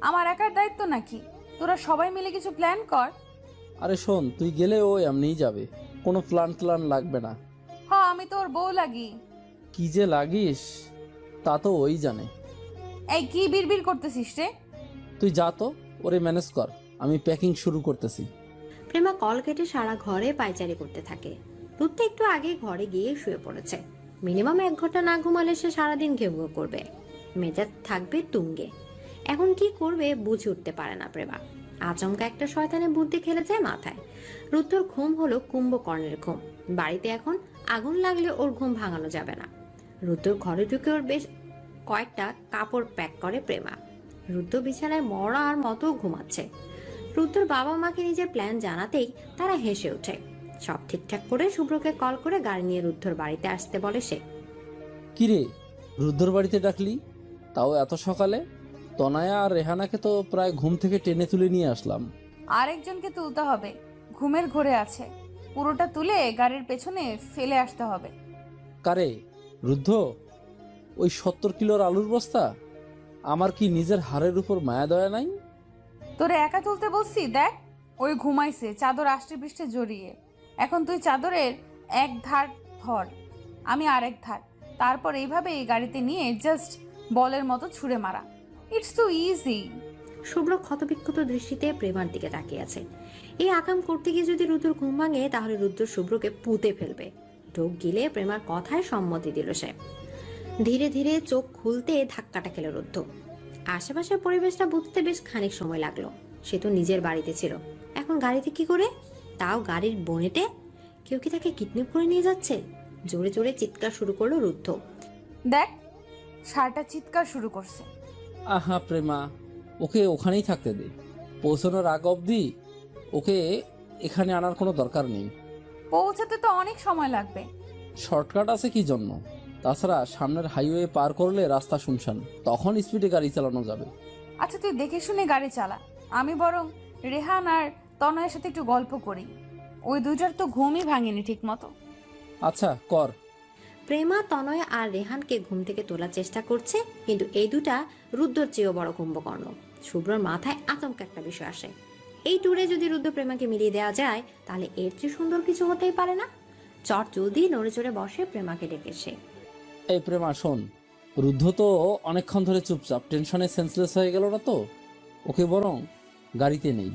আমার একার দায়িত্ব নাকি? তোরা সবাই মিলে কিছু প্ল্যান কর। আরে শোন, তুই গেলে ও এমনিই যাবে, কোনো প্ল্যান লাগবে না। হ্যাঁ, আমি তোর বউ লাগি। কি যে লাগিস তা তো ওই জানে। এই কি বিড়বিড় করতেছিস রে? তুই যা তো, ওরে ম্যানেজ কর, আমি প্যাকিং শুরু করতেছি। প্রেমা কল কেটে সারা ঘরে পায়চারি করতে থাকে। রুদ্ধ একটু আগে ঘরে গিয়ে শুয়ে পড়েছে। মিনিমাম 1 ঘন্টা না ঘুমালে সে সারাদিন ঘেউ ঘেউ করবে, মেজাজ থাকবে তুঙ্গে। এখন কি করবে বুঝে উঠতে পারে না প্রেমা। আচমকা একটা শয়তানে বুদ্ধি খেলে যায় মাথায়। রুদ্ধর ঘুম হলো কুম্ভকর্ণের ঘুম। বাড়িতে এখন আগুন লাগলে ওর ঘুম ভাঙানো যাবে না। রুদ্ধর ঘরে ঢুকে ওর বেশ কয়েকটা কাপড় প্যাক করে প্রেমা। রুদ্ধ বিছানায় মরার মতো ঘুমাচ্ছে। রুদ্ধর বাবা মাকে নিজের প্ল্যান জানাতেই তারা হেসে ওঠে। সব ঠিকঠাক করে শুভ্রকে কল করে গাড়ি নিয়ে রুদ্ধর বাড়িতে আসতে বলে সে। কিরে, রুদ্ধর বাড়িতে ডাকলি, তাও এত সকালে? তনয়া আর রেহানাকে তো প্রায় ঘুম থেকে টেনে তুলে নিয়ে আসলাম। আরেকজনকে তুলতে হবে, ঘুমের ঘোরে আছে। পুরোটা তুলে গাড়ির পেছনে ফেলে আসতে হবে। কারে? রুদ্ধ? ওই 70 কিলোর আলুর বস্তা? আমার কি নিজের হাড়ের উপর মায়া দয়া নাই? তোরে একা তুলতে বলছি, দেখ ওই ঘুমাইছে চাদর আষ্টে পৃষ্ঠে জড়িয়ে। এখন তুই চাদরের এক ধার ধর, আমি আরেক ধার, তারপর এইভাবে এই গাড়িতে নিয়ে জাস্ট বলের মতো ছুঁড়ে মারা। It's two easy. শুভ্র ক্ষতবিক্ষত দৃষ্টিতে প্রেমার দিকে তাকিয়ে আছে। এই আকাম করতে গিয়ে যদি রুদ্র ঘুম ভাঙে তাহলে রুদ্র শুভ্রকে পুঁতে ফেলবে। ঢোক গিলে প্রেমার কথায় সম্মতি দিল সে। ধীরে ধীরে চোখ খুলতে ধাক্কাটা খেল রুদ্ধ। আশেপাশের পরিবেশটা বুঝতে বেশ খানিক সময় লাগলো। সে তো নিজের বাড়িতে ছিল, এখন গাড়িতে কি করে, তাও গাড়ির বনেটে? কেউ কি তাকে কিডন্যাপ করে নিয়ে যাচ্ছে? জোরে জোরে চিৎকার শুরু করলো রুদ্ধ। দেখ, ষাঁড়টা চিৎকার শুরু করছে। আহা প্রেমা, ওকে ওখানেই থাকতে দে, পৌঁছানোর আগ অবধি ওকে এখানে আনার কোনো দরকার নেই। পৌঁছাতে তো অনেক সময় লাগবে। শর্টকাট আছে কি জন্য? তাছাড়া সামনের হাইওয়ে পার করলে রাস্তা শুনশান, তখন স্পিডে গাড়ি চালানো যাবে। আচ্ছা, তুই দেখে শুনে গাড়ি চালা, আমি বরং রেহান আর তনয়ের সাথে একটু গল্প করি। ওই দুইটার তো ঘুমই ভাঙেনি ঠিক মতো। আচ্ছা কর। প্রেমা তনয় আর রেহানকে ঘুম থেকে তোলার চেষ্টা করছে, কিন্তু এই দুটা রুদ্রর চেয়েও বড় কুম্ভকর্ণ। শুভ্রর মাথায় আতঙ্ক একটা বিষয় আসে। এই ট্যুরে যদি রুদ্র প্রেমাকে মিলিয়ে দেওয়া যায় তাহলে এর চেয়ে সুন্দর কিছু হতেই পারে না। চট জলদি নড়ে চড়ে বসে প্রেমাকে ডেকে সে। এই প্রেমা শোন, রুদ্ধ তো অনেকক্ষণ ধরে চুপচাপ, টেনশনে সেন্সলেস হয়ে গেল না তো? ওকে বরং গাড়িতে নেই।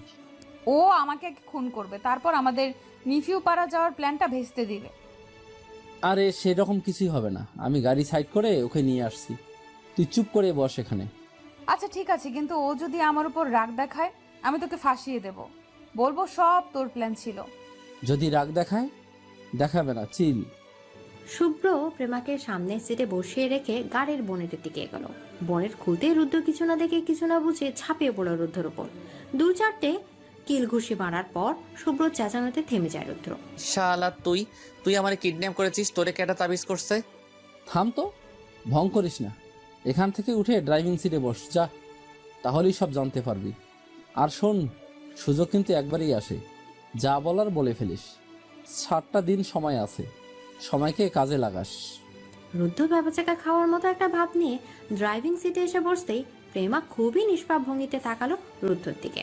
ও আমাকে খুন করবে, তারপর আমাদের নিফিউ পাড়া যাওয়ার প্ল্যানটা ভেস্তে দিবে। আরে সেরকম কিছুই হবে না, আমি গাড়ি সাইড করে ওকে নিয়ে আসছি, তুই চুপ করে বস এখানে। আচ্ছা ঠিক আছে, কিন্তু ও যদি আমার উপর রাগ দেখায় আমি তোকে ফাঁসিয়ে দেব, বলবো সব তোর প্ল্যান ছিল। যদি রাগ দেখায়? দেখাবে না, চিল। শুভ্র প্রেমাকে সামনের সিটে বসিয়ে রেখে গাড়ির বনেটের দিকে এগোলো। বনেট খুলতেই রুদ্র কিছু না দেখে কিছু না বুঝে ঝাঁপিয়ে পড়ল রুদ্রের উপর। 2-4টে কিল ঘুষি মারার পর শুভ্র চেঁচানোতে থেমে যায় রুদ্র। শালা তুই আমার কিডন্যাপ করেছিস, তোরে কেটা তাবিজ করছে? থাম তো, ভং করিস না, এখান থেকে উঠে ড্রাইভিং সিটে বস যা, তাহলেই সব জানতে পারবি। আর শোন, সুযোগ কিন্তু একবারই আসে, যা বলার বলে ফেলিস। 7টা দিন সময় আছে, সময়কে কাজে লাগাস। রুদ্র ব্যাপাচাকা খাওয়ার মতো একটা ভাব নিয়ে ড্রাইভিং সিটে এসে বসতেই প্রেমা খুবই নিষ্পাপ ভঙ্গিতে তাকালো রুদ্রর দিকে।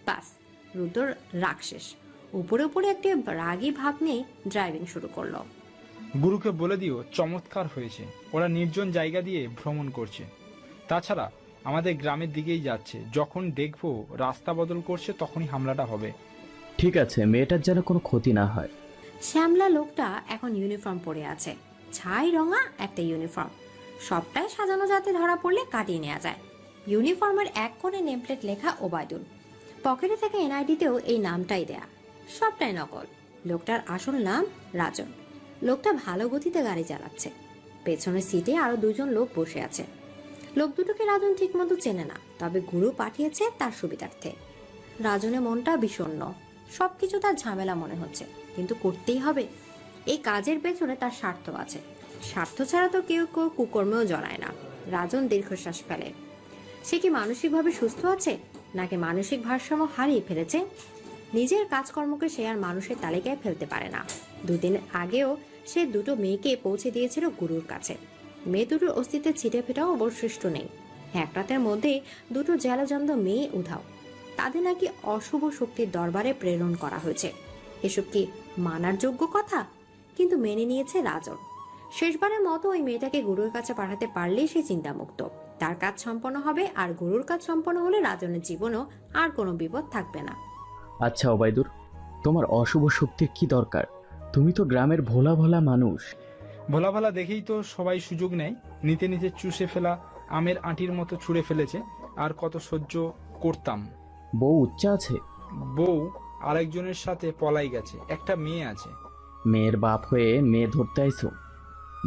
বাস, রুদ্র রাগ শেষ। উপরে উপরে একটি রাগী ভাব নিয়ে ড্রাইভিং শুরু করলো। গুরুকে বলে দিও চমৎকার হয়েছে, ওরা নির্জন জায়গা দিয়ে ভ্রমণ করছে। তাছাড়া আমাদের গ্রামের দিকেই যাচ্ছে, যখন দেখবো রাস্তা বদল করছে তখনই হামলাটা হবে। ঠিক আছে, মেয়েটার যেন কোনো ক্ষতি না হয়। শ্যামলা লোকটা এখন ইউনিফর্ম পরে আছে, ছাই রঙা একটা ইউনিফর্ম, সবটাই সাজানো যাতে ধরা পড়লে কাটিয়ে নেওয়া যায়। ইউনিফর্মের এক কোণে নেমপ্লেট লেখা ওবায়দুল, পকেটে থেকে এনআইডিতেও এই নামটাই দেয়া, সবটাই নকল। লোকটার আসল নাম রাজন। লোকটা ভালো গতিতে গাড়ি চালাচ্ছে। পেছনের সিটে আরো 2জন লোক বসে আছে। লোক দুটোকে রাজন ঠিক মতো চেনে না, তবে গুরু পাঠিয়েছে তার সুবিধার্থে। রাজনের মনটা বিষণ্ণ, সবকিছু তার ঝামেলা মনে হচ্ছে, কিন্তু করতেই হবে। এই কাজের পেছনে তার স্বার্থ আছে, স্বার্থ ছাড়া তো কেউ কেউ কুকর্মেও জড়ায় না। রাজন দীর্ঘশ্বাস ফেলে। সে কি মানসিকভাবে সুস্থ আছে, নাকি মানসিক ভারসাম্য হারিয়ে ফেলেছে? নিজের কাজকর্মকে সে আর মানুষের তালিকায় ফেলতে পারে না। দুদিন আগেও সে দুটো মেয়েকে পৌঁছে দিয়েছিল গুরুর কাছে। মেয়ে দুটোর অস্তিত্বের ছিটে ফেটাও অবশিষ্ট নেই। এক রাতের মধ্যে দুটো জলজন্ত মেয়ে উধাও। তাদের নাকি অশুভ শক্তির দরবারে প্রেরণ করা হয়েছে। এসব কি মানার যোগ্য কথা? কিন্তু মেনে নিয়েছে রাজন। শেষবারের মতো ওই মেয়েটাকে গুরুর কাছে পাঠাতে পারলেই সে চিন্তামুক্ত। তার কাজ সম্পন্ন হবে, আর গুরুর কাজ সম্পন্ন হলে রাজনের জীবনও আর কোনো বিপদ থাকবে না। আচ্ছা ওবায়দুর, তোমার অশুভ শক্তির কি দরকার? তুমি তো গ্রামের ভোলা ভোলা মানুষ। ভোলা ভালা দেখেই তো সবাই সুযোগ নেয়, নিতে নিতে চুষে ফেলা আমের আঁটির মতো ছুঁড়ে ফেলেছে। আর কত সহ্য করতাম। বউ উচ্চা আছে? বউ আরেকজনের সাথে পলাই গেছে, একটা মেয়ে আছে। মেয়ের বাপ হয়ে মেয়ে ধরতে আইছো,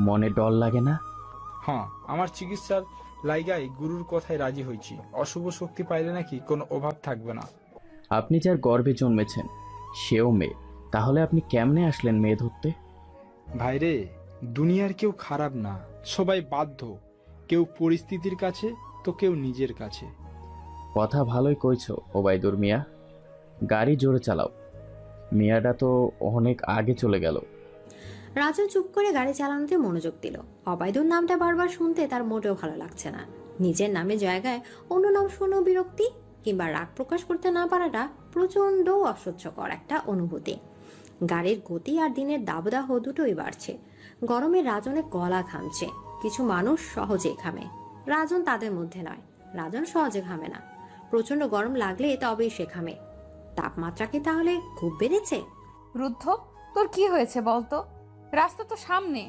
মনে ডর লাগে না? হ্যাঁ, আমার চিকিৎসার লাইগায় গুরুর কথায় রাজি হয়েছি। অশুভ শক্তি পাইলে নাকি কোনো অভাব থাকবে না। আপনি যার গর্ভে জন্মেছেন সেও মেয়ে, তাহলে আপনি কেমনে আসলেন মেয়ে ধরতে? ভাইরে, দুনিয়ার কেউ খারাপ না, সবাই বাধ্য। কেউ পরিস্থিতির কাছে, তো কেউ নিজের কাছে। কথা ভালোই কইছো ওবায়দুর মিয়া, গাড়ি জোরে চালাও। মিয়াটা তো অনেক আগে চলে গেল। রাজন চুপ করে গাড়ি চালানোতে মনোযোগ দিল। অবায়দুর নামটা বারবার শুনতে তার মোটেও ভালো লাগছে না। নিজের নামে জায়গায় অন্য নাম শুনেও বিরক্তি কিংবা রাগ প্রকাশ করতে না পারাটা প্রচন্ড অসহ্যকর একটা অনুভূতি। গাড়ির গতি আর দিনের দাবদাহ দুটোই বাড়ছে। গরমে রাজনের গলা ঘামছে। কিছু মানুষ সহজেই ঘামে, রাজন তাদের মধ্যে নয়। রাজন সহজে ঘামে না, প্রচন্ড গরম লাগলে তবেই সে ঘামে। তাপমাত্রা কি তাহলে খুব বেড়েছে? রুদ্ধ, তোর কি হয়েছে বলতো? রাস্তা তো সামনে,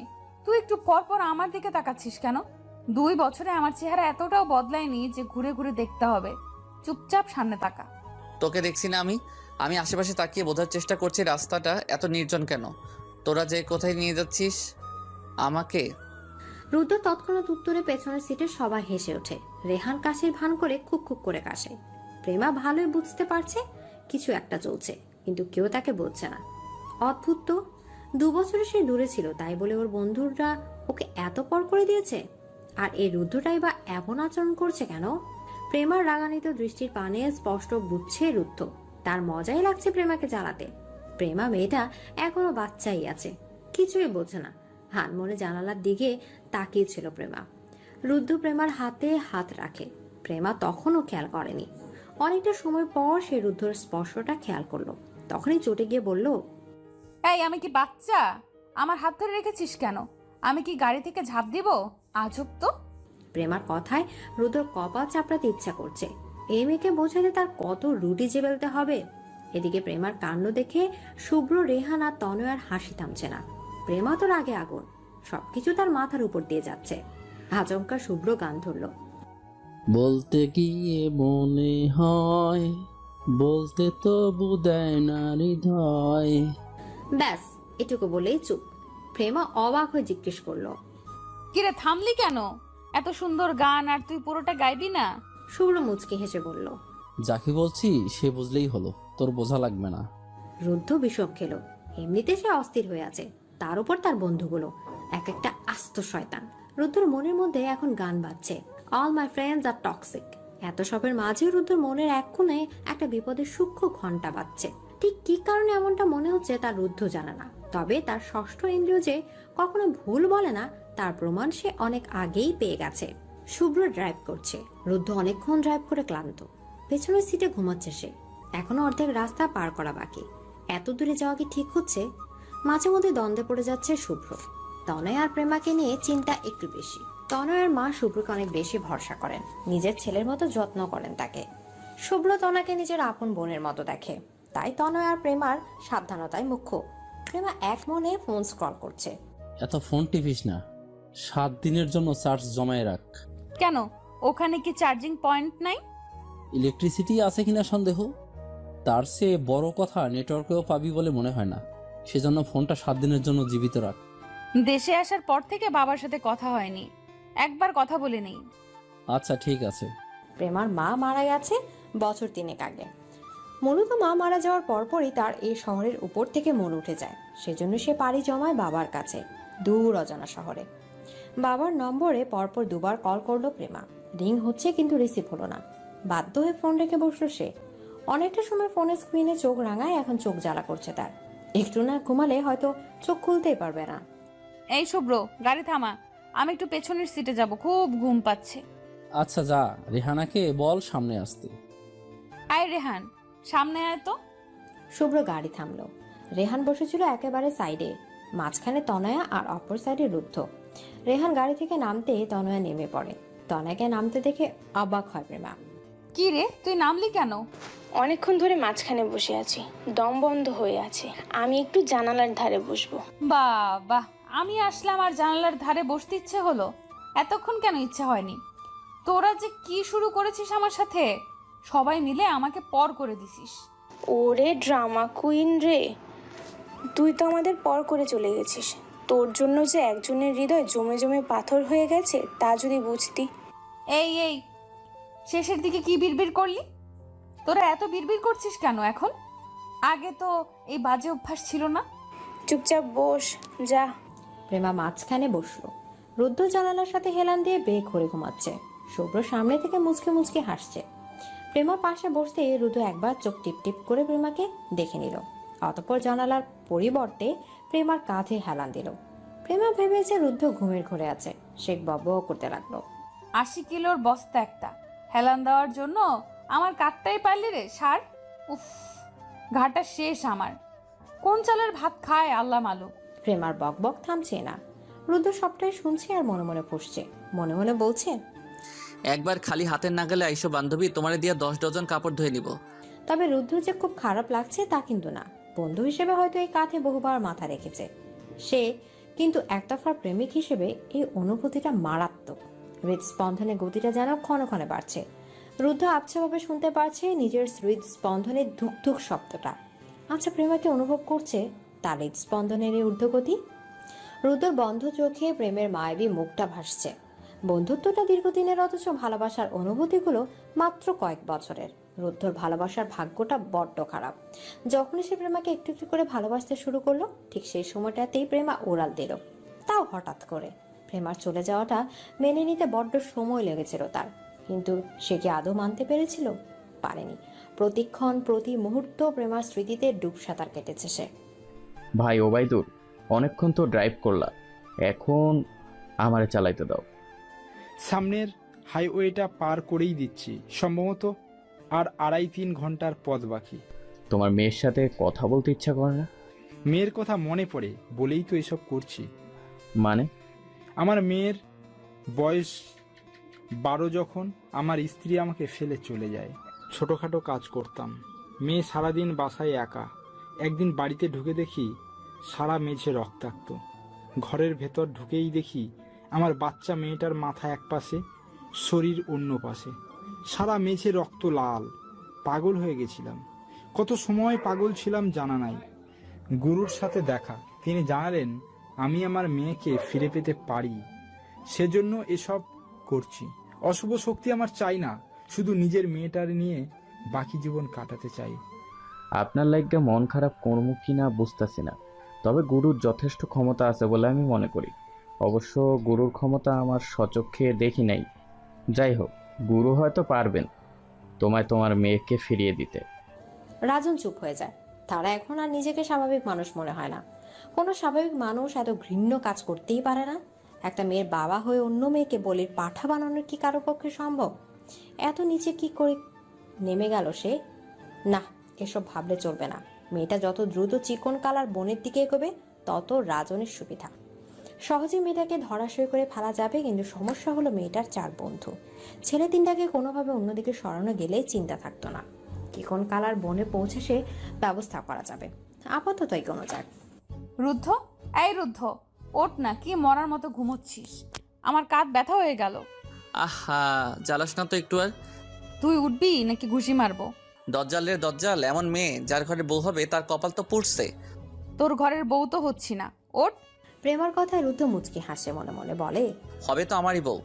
তুই একটু পর পর আমার দিকে তাকাচ্ছিস কেন? 2 বছরে আমার চেহারা এতটাও বদলায়নি যে ঘুরে ঘুরে দেখতে হবে। চুপচাপ সামনে তাকা। তোকে দেখছি না আমি আশেপাশে তাকিয়ে বোঝার চেষ্টা করছি রাস্তাটা এত নির্জন কেন। তোরা যে কোথায় নিয়ে যাচ্ছিস আমাকে? রুদ্র তৎক্ষণাৎ উত্তরে পেছনের সিটে সবাই হেসে ওঠে। রেহান কাশির ভান করে খুব খুব করে কাশে। প্রেমা ভালোই বুঝতে পারছে কিছু একটা চলছে, কিন্তু কেউ তাকে বলছে না। অদ্ভুত তো, 2 বছরে সে দূরে ছিল, তাই বলে ওর বন্ধুরা ওকে এত পর করে দিয়েছে। আর এই রুদ্রটাই বা এমন আচরণ করছে কেন? প্রেমার রাগান্বিত দৃষ্টির পানে স্পষ্ট বুঝছে রুদ্ধ তার মজাই লাগছে প্রেমাকে জ্বালাতে। প্রেমা মেয়েটা এখনো বাচ্চাই আছে, কিছুই বোঝে না। হানমনে জানালার দিকে তাকিয়েছিল প্রেমা। রুদ্ধ প্রেমার হাতে হাত রাখে। প্রেমা তখনও খেয়াল করেনি। অনেকটা সময় পর সে রুদ্ধর স্পর্শটা খেয়াল করলো। তখনই চটে গিয়ে বলল, এই, আমি কি বাচ্চা? আমার হাত ধরে রেখেছিস কেন? আমি কি গাড়ি থেকে ঝাঁপ দিব? আজব তো। প্রেমার কথায় রুদ্র কপাল চাপড়াতে ইচ্ছা করছে। এই মেয়েকে বোঝাতে তার কত রুটি যে বেলতে হবে। এদিকে প্রেমার কাণ্ড দেখে শুভ্র, রেহান আর তনয়ার হাসি থামছে না। প্রেমা তো রাগে আগুন, সবকিছু তার মাথার উপর দিয়ে যাচ্ছে। আচমকা শুভ্র গান ধরল, বলতে গিয়ে মনে হয়, বলতে তো দেয় না হৃদয়। ব্যাস এটুকু বলেই চুপ। প্রেমা অবাক হয়ে জিজ্ঞেস করলো, কিরে থামলি কেন? এত সুন্দর গান, আর তুই পুরোটা গাইবি না? শুভ্র মুচকি হেসে বলল, যাকে বলছি সে বুঝলেই হলো, তোর বোঝা লাগবে না। রুদ্ধ বিষম খেলো। এমনিতে সে অস্থির হয়ে আছে, তার উপর তার বন্ধুগুলো এক একটা আস্ত শয়তান। রুদ্ধর মনের মধ্যে এখন গান বাজছে, all my friends are toxic. এত সবের মাঝে রুদ্ধর মনের এক কোণে একটা বিপদের সূক্ষ্ম ঘন্টা বাজছে। ঠিক কি কারণে এমনটা মনে হচ্ছে তার রুদ্ধ জানে না, তবে তার ষষ্ঠ ইন্দ্রিয় যে কখনো ভুল বলে না তার প্রমাণ সে অনেক আগেই পেয়ে গেছে। শুভ্র ড্রাইভ করছে, রুদ্ধ অনেকক্ষণ ড্রাইভ করে ক্লান্ত। পেছনের সিটে ঘুমাচ্ছে সে। এখনো অর্ধেক রাস্তা পার করা বাকি। এত দূরে যাওয়া কি ঠিক হচ্ছে? মাঝে মধ্যে দ্বন্দ্বে পড়ে যাচ্ছে শুভ্র। তনয় আর প্রেমাকে নিয়ে চিন্তা একটু বেশি। তনয়ের মা শুভ্রকে অনেক বেশি ভরসা করেন, নিজের ছেলের মতো যত্ন করেন তাকে। শুভ্র তনাকে নিজের আপন বোনের মতো দেখে, তাই তনয় আর প্রেমার সাবধানতাই মুখ্য। প্রেমা এক মনে ফোন স্ক্রল করছে। এত ফোন টিপিস না, 7 দিনের জন্য চার্জ জমায় রাখ। কেন, ওখানে কি চার্জিং পয়েন্ট নাই? ইলেকট্রিসিটি আছে কিনা সন্দেহ, তার চেয়ে বড় কথা নেটওয়ার্কেও পাবি বলে মনে হয় না। সেজন্য ফোনটা 7 দিনের জন্য জীবিত রাখ। দেশে আসার পর থেকে বাবার সাথে কথা হয়নি, একবার কথা বলে নেই। আচ্ছা ঠিক আছে। প্রেমার মা মারা গেছে বছর 3 আগে। মূলত মা মারা যাওয়ার পরপরই তার এই শহরের উপর থেকে মন উঠে যায়। সেজন্য সে পাড়ি জমায় বাবার কাছে, দূর অজানা শহরে। বাবার নম্বরে পরপর 2বার কল করলো প্রেমা। রিং হচ্ছে কিন্তু রিসিভ হলো না। বাধ্য হয়ে ফোন রেখে বসলো সে। অনেকটা সময় ফোনের স্ক্রিনে চোখ রাঙায়, এখন চোখ জ্বালা করছে তার। একটু না ঘুমালে হয়তো চোখ খুলতেই পারবে না। এই শুভ্র, গাড়ি থামা, আমি একটু পেছনের সিটে যাব, খুব ঘুম পাচ্ছে। আচ্ছা যা, রেহানাকে বল সামনে আসতে। আয় রেহান, সামনে আয় তো। শুভ্র গাড়ি থামলো। রেহান বসেছিল একেবারে সাইডে, মাঝখানে তনয়া আর অপর সাইডে রুদ্ধ। রেহান গাড়ি থেকে নামতে তনয়া নেমে পড়ে। তনয়াকে নামতে দেখে অবাক হয় প্রেমা। কি রে, তুই নামলি কেন? অনেকক্ষণ ধরে মাঝখানে বসে আছি, দম বন্ধ হয়ে আছে, আমি একটু জানালার ধারে বসবো। বাহ বাহ, আমি আসলাম আর জানালার ধারে বসতে ইচ্ছে হলো? এতক্ষণ কেন ইচ্ছে হয়নি? তোরা যে কি শুরু করেছিস আমার সাথে, সবাই মিলে আমাকে পর করে দিছিস। ওরে ড্রামা কুইন রে, তুই তো আমাদের পর করে চলে গেছিস। তোর জন্য যে একজনের হৃদয় জমে জমে পাথর হয়ে গেছে তা যদি বুঝতি। এই এই, শেষের দিকে কি বিড়বিড় করলি? তোরা এত বিড়বিড় করছিস কেন এখন? আগে তো এই বাজে অভ্যাস ছিল না। চুপচাপ বস, যা। প্রেমা মাঝখানে বসলো। রুদ্ধ জানালার সাথে হেলান দিয়ে বেগ করে ঘুমাচ্ছে। শুভ্র সামনে থেকে মুচকে মুচকে হাসছে। প্রেমার পাশে বসতে রুদ্ধ একবার চোখ টিপ টিপ করে প্রেমাকে দেখে নিল। অতঃপর জানালার পরিবর্তে প্রেমার কাঁধে হেলান দিল। প্রেমা ভেবেছে রুদ্ধ ঘুমের ঘরে আছে, সে বব করতে লাগলো। 80 কিলোর বস্তা একটা হেলান দেওয়ার জন্য আমার কাঠটাই পারলি রে সার। উফ, ঘাটা শেষ আমার। কোন চালের ভাত খায় আল্লাহ মালুক। প্রেমার বক বক থামছে না। রুদ্ধ সবটাই শুনছে আর মনে মনে ফুঁসছে। মনে মনে বলছে, একবার খালি হাতের নাগালে আইসো বান্ধবী, তোমারে দিয়ে 10 ডজন কাপড় ধুয়ে নিব। তবে রুদ্ধ যে খুব খারাপ লাগছে তা কিন্তু না। বন্ধু হিসেবে হয়তো এই কাঁধে বহুবার মাথা রেখেছে সে, কিন্তু একতরফা প্রেমিক হিসেবে এই অনুভূতিটা মারাত্মক। হৃদস্পন্দনের গতিটা যেন ক্ষণে ক্ষণে বাড়ছে। রুদ্ধ আবছাভাবে শুনতে পারছে নিজের হৃদস্পন্দনের ধুক ধুক শব্দটা। আচ্ছা, প্রেমাকে অনুভব করছে তার হৃদস্পন্দনের এই ঊর্ধ্বগতি। রুদ্ধর বন্ধ চোখে প্রেমের মায়াবী মুখটা ভাসছে। বন্ধুত্বটা দীর্ঘদিনের, অথচ ভালোবাসার অনুভূতিগুলো মাত্র কয়েক বছরের। রুদ্ধর ভালোবাসার ভাগ্যটা বড্ড খারাপ। যখনই সে প্রেমাকে একটু একটু করে ভালোবাসতে শুরু করলো, ঠিক সেই সময়টাতেই প্রেমা উড়াল দিল, তাও হঠাৎ করে। প্রেমার চলে যাওয়াটা মেনে নিতে বড্ড সময় লেগেছিল তার, কিন্তু সে কি আদৌ মানতে পেরেছিল? পারেনি। প্রতিক্ষণ প্রতি মুহূর্ত প্রেমার স্মৃতিতে ডুব সাঁতার কেটেছে সে। ভাই ওবাইদুর, অনেকক্ষণ তো ড্রাইভ করলা, এখন আমারে চালাইতে দাও। সামনের হাইওয়েটা পার করেই দিচ্ছি, সম্ভবত আর 2.5-3 ঘন্টার পথ বাকি। তোমার মেয়ের সাথে কথা বলতে ইচ্ছা করে না? মেয়ের কথা মনে পড়ে বলেই তো এসব করছি। মানে? আমার মেয়ের বয়স 12 যখন আমার স্ত্রী আমাকে ফেলে চলে যায়। ছোটোখাটো কাজ করতাম, মেয়ে সারাদিন বাসায় একা। একদিন বাড়িতে ঢুকে দেখি সারা মেঝে রক্তাক্ত। ঘরের ভেতর ঢুকেই দেখি আমার বাচ্চা মেয়েটার মাথা এক পাশে, শরীর অন্য পাশে, সারা মেঝে রক্ত লাল। পাগল হয়ে গেছিলাম। কত সময় পাগল ছিলাম জানা নাই। গুরুর সাথে দেখা, তিনি জানালেন আমি আমার মেয়েকে ফিরে পেতে পারি, সেজন্য এসব করছি। অশুভ শক্তি আমার চাই না, শুধু নিজের মেয়েটার নিয়ে বাকি জীবন কাটাতে চাই। আপনার লাইগা মন খারাপ করবো কি না বুঝতেছি না, তবে গুরুর যথেষ্ট ক্ষমতা আছে বলে আমি মনে করি। অবশ্য গুরুর ক্ষমতা আমার স্বচক্ষে দেখি নাই। যাই হোক, গুরু হয়তো পারবেন তোমায় তোমার মেয়েকে ফিরিয়ে দিতে। রাজন চুপ হয়ে যায়। তারা এখন আর নিজেকে স্বাভাবিক মানুষ মনে হয় না। কোনো স্বাভাবিক মানুষ এত ঘৃণ্য কাজ করতেই পারে না। একটা মেয়ের বাবা হয়ে অন্য মেয়েকে বলির পাঠা বানানোর কি কারো পক্ষে সম্ভব? এত নিচে কি করে নেমে গেল সে? না, এসব ভাবলে চলবে না। মেয়েটা যত দ্রুত চিকন কালার বনের দিকে এগোবে তত রাজনের সুবিধা। সহজে মেয়েটাকে ধরাশয় করে ফেলা যাবে, কিন্তু সমস্যা হলো মেয়েটার 4 বন্ধু। ছেলে 3টাকে কোনোভাবে অন্যদিকে সরানো গেলেই চিন্তা থাকতো না। চিকন কালার বনে পৌঁছে সে ব্যবস্থা করা যাবে। আপাতত এগোনো যাক। রুদ্ধ, এই রুদ্ধ, ওঠ না, কি মরার মতো ঘুমোচ্ছিস? আমার কাঁধ ব্যথা হয়ে গেল। আহা, জ্বালাস না তো একটু আর। তুই উঠবি নাকি ঘুষি মারবো? দজ্জাল রে দজ্জাল, এমন মেয়ে যার ঘরে বউ হবে তার কপাল তো পুড়ছে। তোর ঘরের বউ তো হচ্ছি না, ওঠ। প্রেমার কথায় রুদ্ধ মুচকি হাসে, মনে মনে বলে, হবে তো আমারই বউ।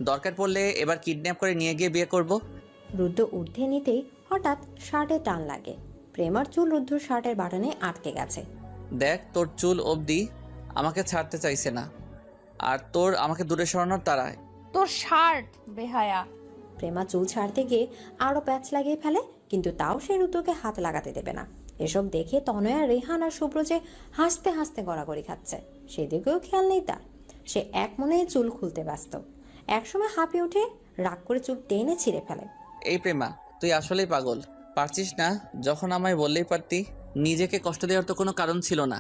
দরকার পড়লে এবার কিডন্যাপ করে নিয়ে গিয়ে বিয়ে করব। রুদ্ধ ঊর্ধ্বে নিতেই হঠাৎ শার্টে টান লাগে। প্রেমার চুল রুদ্ধর শার্টের বাটনে আটকে গেছে। দেখ, তোর চুল অবধি আমাকে ছাড়তে চাইছে না, আর তোর আমাকে দূরে সরানোর তাড়ায়। তোর শার্ট বেহায়া, প্রেমা চুল ছাড়তে গিয়ে আরও প্যাচ লাগিয়ে ফেলে, কিন্তু তাও সে রুদ্রকে হাত লাগাতে দেবে না। এসব দেখে তনয়া, রেহান আর শুভ্র যে হাসতে হাসতে গড়াগড়ি খাচ্ছে, সেদিকেও খেয়াল নেই তার। সে এক মনে চুল খুলতে ব্যস্ত। একসময় হাঁপিয়ে উঠে রাগ করে চুল টেনে ছিঁড়ে ফেলে। এই প্রেমা, তুই আসলেই পাগল। পারছিস না যখন আমায় বললেই পারতি। নিজেকে কষ্ট দেওয়ার তো কোনো কারণ ছিল না।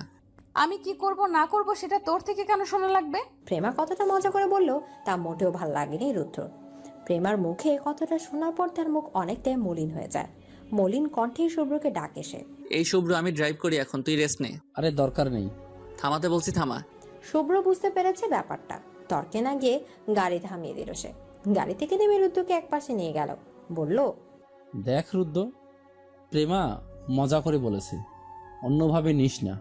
আমি কি করব না করব সেটা তোর থেকে কেন শোনা লাগবে? প্রেমা কতটা মজা করে বলল তা মোটেও ভাল লাগেনি রুদ্র। প্রেমার মুখে কতটা শোনার পর তার মুখ অনেকটাই মলিন হয়ে যায়। মলিন কণ্ঠে শুভ্রকে ডাকে সে। এই শুভ্র, আমি ড্রাইভ করি এখন, তুই রেস্ট নে। আরে দরকার নেই। থামাতে বলছি, থামা। শুভ্র বুঝতে পেরেছে ব্যাপারটা। তর্কে না গিয়ে গাড়ি থামিয়ে দিল সে। গাড়ি থেকে নেমে রুদ্রকে একপাশে নিয়ে গেল, বলল, দেখ রুদ্র, প্রেমা মজা করে বলেছে, অন্যভাবে নিস না।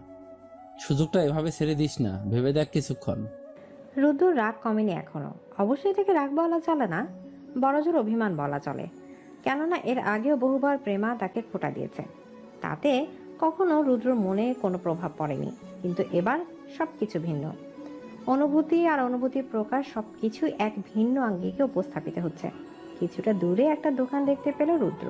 সুযোগটা এভাবে ছেড়ে দিস না, ভেবে দেখ কিছুক্ষণ। রুদ্র রাগ কমেনি এখনো। অবশ্যই তাকে রাগ বলা চলে না, বড়জোর অভিমান বলা চলে। কেননা এর আগেও বহুবার প্রেমা তাকে খোঁটা দিয়েছে, তাতে কখনো রুদ্রর মনে কোনো প্রভাব পড়েনি। কিন্তু এবার সবকিছু ভিন্ন। অনুভূতি আর অনুভূতির প্রকাশ সবকিছু এক ভিন্ন আঙ্গিকে উপস্থাপিত হচ্ছে। কিছুটা দূরে একটা দোকান দেখতে পেল রুদ্র।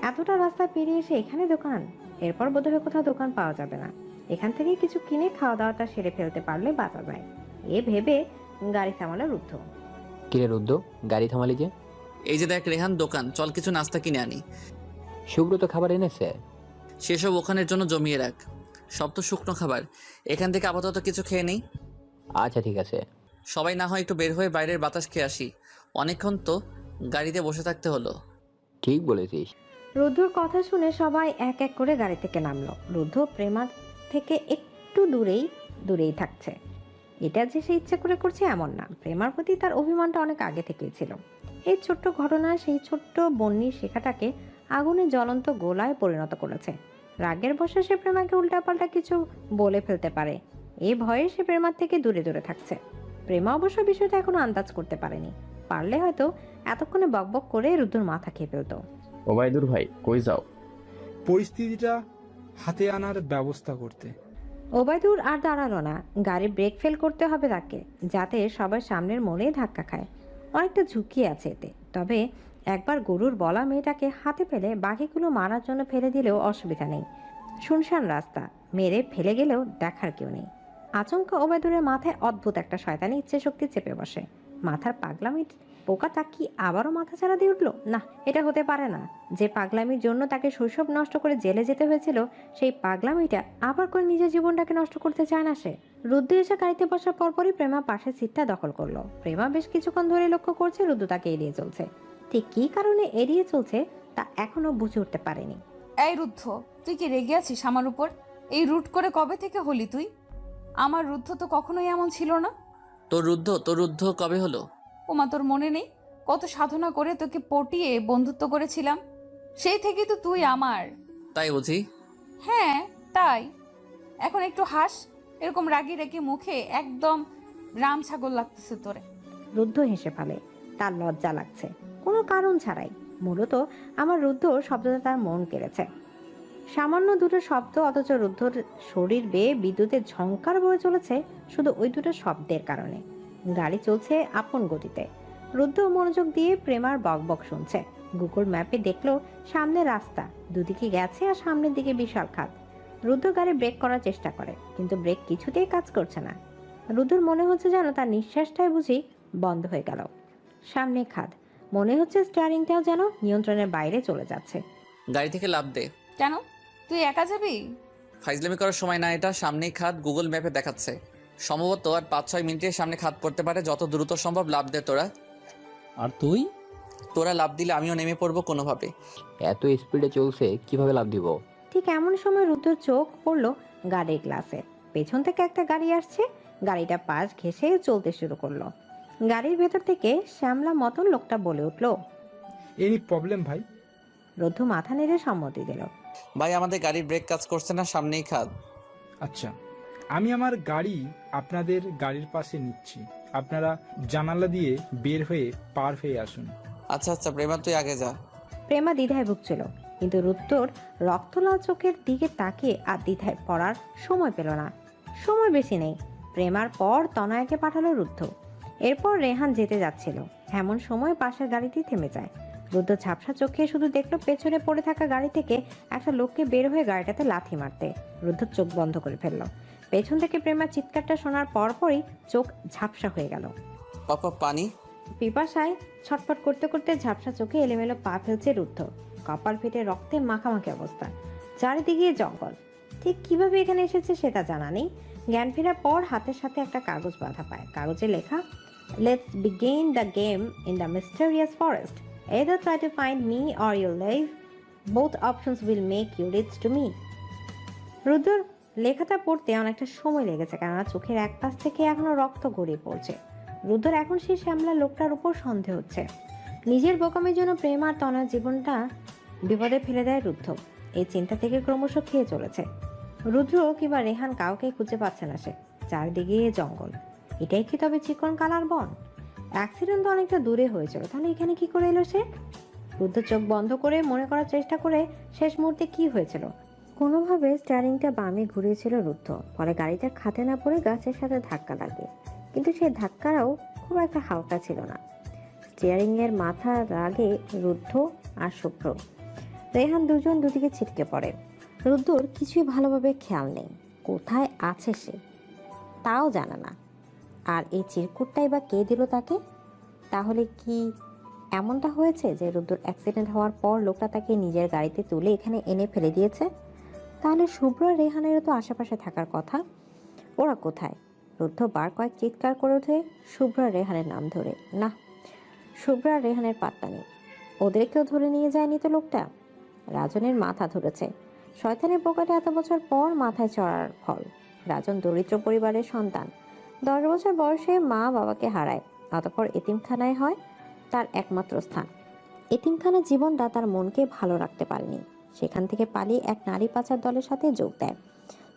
এতটা রাস্তা পেরিয়ে এসে এখানে দোকান, এরপর বোধহয় কোথাও দোকান পাওয়া যাবে না। এখান থেকে কিছু কিনে খাওয়া দাওয়াটা সেরে ফেলতে পারলে বাঁচা যায়, এ ভেবে গাড়ি থামালো রুদ্ধ। কিরে রুদ্র, গাড়ি থামালি যে? এই যে দেখ রেহান, দোকান, চল কিছু নাস্তা কিনে আনি। শুভ্র তো খাবার এনেছে। সেসব ওখানের জন্য জমিয়ে রাখ, সব তো শুকনো খাবার। এখান থেকে আপাতত কিছু খেয়ে নেই। আচ্ছা ঠিক আছে। সবাই না হয় একটু বের হয়ে বাইরের বাতাস খেয়ে আসি, অনেকক্ষণ তো গাড়িতে বসে থাকতে হলো। ঠিক বলেছিস। রুদ্ধর কথা শুনে সবাই এক এক করে গাড়ি থেকে নামলো। রুদ্ধ প্রেমার থেকে একটু দূরেই থাকছে। এটা যে সে ইচ্ছে করে করছে এমন না, প্রেমার প্রতি তার অভিমানটা অনেক আগে থেকেই ছিল। এই ছোট্ট ঘটনা সেই ছোট্ট বন্যির শেখাটাকে আগুনে জ্বলন্ত গোলায় পরিণত করেছে। রাগের বশে সে প্রেমাকে উল্টাপাল্টা কিছু বলে ফেলতে পারে, এই ভয়ে সে প্রেমার থেকে দূরে থাকছে। প্রেমা অবশ্য বিষয়টা এখনো আন্দাজ করতে পারেনি। পারলে হয়তো এতক্ষণে বকবক করে রুদ্ধর মাথা খেয়ে ফেলতো। ওবায়দুর ভাই, কই যাও? পরিস্থিতিটা হাতে আনার ব্যবস্থা করতে। ওবায়দুর আর দাঁড়ালো না, গাড়ি ব্রেক ফেল করতে হবে তাকে, যাতে সবার সামনের মোড়ে ধাক্কা খায়। অনেকটা ঝুঁকি আছে এতে, তবে একবার গরুর বলা মেয়েটাকে হাতে পেলে বাকিগুলো মারার জন্য ফেলে দিলেও অসুবিধা নেই। শুনশান রাস্তা, মেরে ফেলে গেলেও দেখার কেউ নেই। আচমকা ওবায়দুরের মাথায় অদ্ভুত একটা শয়তানি ইচ্ছে শক্তি চেপে বসে। মাথার পাগলামির পোকাটা কি আবারও মাথা ছাড়া দিয়ে উঠলো? না, এটা হতে পারে না। যে পাগলামির জন্য তাকে শৈশব নষ্ট করে জেলে যেতে হয়েছিল, সেই পাগলামিটা আবার করে নিজের জীবনটাকে নষ্ট করতে চায় না সে। রুদ্র এসে গাড়িতে বসার পরপরই প্রেমা পাশের সিটটা দখল করলো। প্রেমা বেশ কিছুক্ষণ ধরে লক্ষ্য করছে রুদ্র তাকে এড়িয়ে চলছে। ঠিক কী কারণে এড়িয়ে চলছে তা এখনো বুঝে উঠতে পারেনি। এই রুদ্ধ, তুই কি রেগে আছিস আমার উপর? এই রুট করে কবে থেকে হলি তুই? আমার রুদ্ধ তো কখনোই এমন ছিল না। তোর রুদ্ধ কবে হলো? ওমা, তোর মনে নেই কত সাধনা করে তোকে পটিয়ে বন্ধুত্ব করেছিলাম? সেই থেকেই তো তুই আমার। তাই বুঝি? হ্যাঁ তাই। এখন একটু হাস, এরকম রাগি রেগে মুখে একদম রাম ছাগল লাগতেছে তোরে। রুদ্ধ হেসে ফেলে, তার লজ্জা লাগছে কোনো কারণ ছাড়াই। মূলত আমার রুদ্ধ শব্দটা তার মন কেড়েছে। সামান্য দুটো শব্দ, অথচ রুদ্ধর শরীর বেয়ে বিদ্যুতের ঝংকার বয়ে চলেছে শুধু ওই দুটো শব্দের কারণে। গাড়ি চলছে আপন গতিতে। রুদ্ধ মনোযোগ দিয়ে প্রেমার বকবক শুনছে। গুগল ম্যাপে দেখলো সামনে রাস্তা, দুদিকে গেছে আর সামনের দিকে বিশাল খাদ। রুদ্ধ গাড়ি ব্রেক করার চেষ্টা করে, কিন্তু ব্রেক কিছুতেই কাজ করছে না। রুদ্ধর মনে হচ্ছে যেন তার নিঃশ্বাসটাই বুঝি বন্ধ হয়ে গেল। সামনে খাদ, মনে হচ্ছে স্টিয়ারিংটাও যেন নিয়ন্ত্রণের বাইরে চলে যাচ্ছে। গাড়ি থেকে লাফ দে। কেন, তুই একা যাবি? ফাইজলামি করার সময় না এটা, সামনেই খাদ, গুগল ম্যাপে দেখাচ্ছে। সম্ভবত আর 5-6 মিনিটের সামনে খাদ পড়তে পারে, যত দ্রুত সম্ভব লাফ দে তোরা। আর তুই? তোরা লাফ দিলে আমিও নেমে পড়বো কোনোভাবে। এত স্পিডে চলছে, কিভাবে লাফ দিব? ঠিক এমন সময় রুদ্ধর চোখ পড়লো গাড়ির গ্লাসে। পেছন থেকে একটা গাড়ি আসছে, গাড়িটা পাশ ঘেঁষে চলতে শুরু করলো। গাড়ির ভেতর থেকে শ্যামলা মতন লোকটা বলে উঠলো, এনি প্রবলেম ভাই? রুদ্ধ মাথা নেড়ে সম্মতি দিল। ভাই, আমাদের গাড়ির ব্রেক কাজ করছে না, সামনেই খাদ। আচ্ছা, আমি আমার গাড়ি আপনাদের গাড়ির পাশে নিচ্ছি, আপনারা জানালা দিয়ে বের হয়ে পার হয়ে আসুন। আচ্ছা প্রেমা, তুই আগে যা। প্রেমা দ্বিধায় ভুগছিল, কিন্তু রুদ্ধর রক্তলাল চোখের দিকে তাকিয়ে আর দ্বিধায় পড়ার সময় পেল না। সময় বেশি নেই। প্রেমার পর তনয়াকে পাঠালো রুদ্ধ। এরপর রেহান যেতে যাচ্ছিল। এমন সময় পাশের গাড়িটি থেমে যায়। রুদ্র ঝাপসা চোখে শুধু দেখলো পেছনে পড়ে থাকা গাড়ি থেকে একটা লোককে বের হয়ে গাড়িটাতে লাথি মারতে। রুদ্র চোখ বন্ধ করে ফেললো। পেছন থেকে প্রেমার চিৎকারটা শোনার পরপরই চোখ ঝাপসা হয়ে গেল। পাপা পানি। পিপাসায় ছটফট করতে করতে ঝাপসা চোখে এলোমেলো পা ফেলছে রুদ্ধ। কপাল ফেটে রক্তে মাখামাখি অবস্থা, চারিদিকে জঙ্গল। ঠিক কিভাবে এখানে এসেছে সেটা জানা নেই। জ্ঞান ফেরার পর হাতের সাথে একটা কাগজ বাঁধা পায়। কাগজে লেখা, let's begin the game in the mysterious forest, either try to find me or you live, both options will make you rich to me. রুদ্রর লেখাটা পড়তে অনেকটা সময় লেগেছে, কেননা চোখের এক পাশ থেকে এখনো রক্ত গড়িয়ে পড়ছে। রুদ্রর এখন সেই শ্যামলা লোকটার উপর সন্দেহ হচ্ছে। নিজের বোকামির জন্য প্রেম আর তনয়ের জীবনটা বিপদে ফেলে দেয় রুদ্ধ। এই চিন্তা থেকে ক্রমশ খেয়ে চলেছে। রুদ্র কিংবা রেহান কাউকে খুঁজে পাচ্ছে না সে। চারদিকে জঙ্গল। এটাই কি তবে চিকন কালার বন? অ্যাক্সিডেন্ট তো অনেকটা দূরে হয়েছিল, তাহলে এখানে কি করে এলো সে? রুদ্র চোখ বন্ধ করে মনে করার চেষ্টা করে শেষ মুহূর্তে কি হয়েছিল। কোনোভাবে স্টিয়ারিংটা বামে ঘুরিয়েছিল রুদ্ধ, ফলে গাড়িটা খাতে না পড়ে গাছের সাথে ধাক্কা লাগে। কিন্তু সেই ধাক্কাটাও খুব একটা হালকা ছিল না। স্টিয়ারিংয়ের মাথা রাগে রুদ্ধ আর শুভ্র, রেহান দুজন দুদিকে ছিটকে পড়ে। রুদ্রর কিছুই ভালোভাবে খেয়াল নেই, কোথায় আছে সে তাও জানে না। আর এই চিরকুটটাই বা কে দিল তাকে? তাহলে কি এমনটা হয়েছে যে রুদ্রর অ্যাক্সিডেন্ট হওয়ার পর লোকটা তাকে নিজের গাড়িতে তুলে এখানে এনে ফেলে দিয়েছে? তাহলে শুভ্র আর রেহানেরও তো আশেপাশে থাকার কথা। ওরা কোথায়? রুদ্ধ বার কয়েক চিৎকার করে ওঠে শুভ্র আর রেহানের নাম ধরে। না, শুভ্র আর রেহানের পাত্তা নেই। ওদেরকেও ধরে নিয়ে যায়নি তো লোকটা? রাজনের মাথা ধরেছে। শয়তানের পকেটে এত বছর পর মাথায় চড়ার ফল। রাজন দরিদ্র পরিবারের সন্তান। 10 বছর বয়সে মা বাবাকে হারায়, অতঃপর এতিমখানায় হয় তার একমাত্র স্থান। এতিমখানার জীবনটা তার মনকে ভালো রাখতে পারেনি। সেখান থেকে পালিয়ে এক নারী পাচার দলের সাথে যোগ দেয়।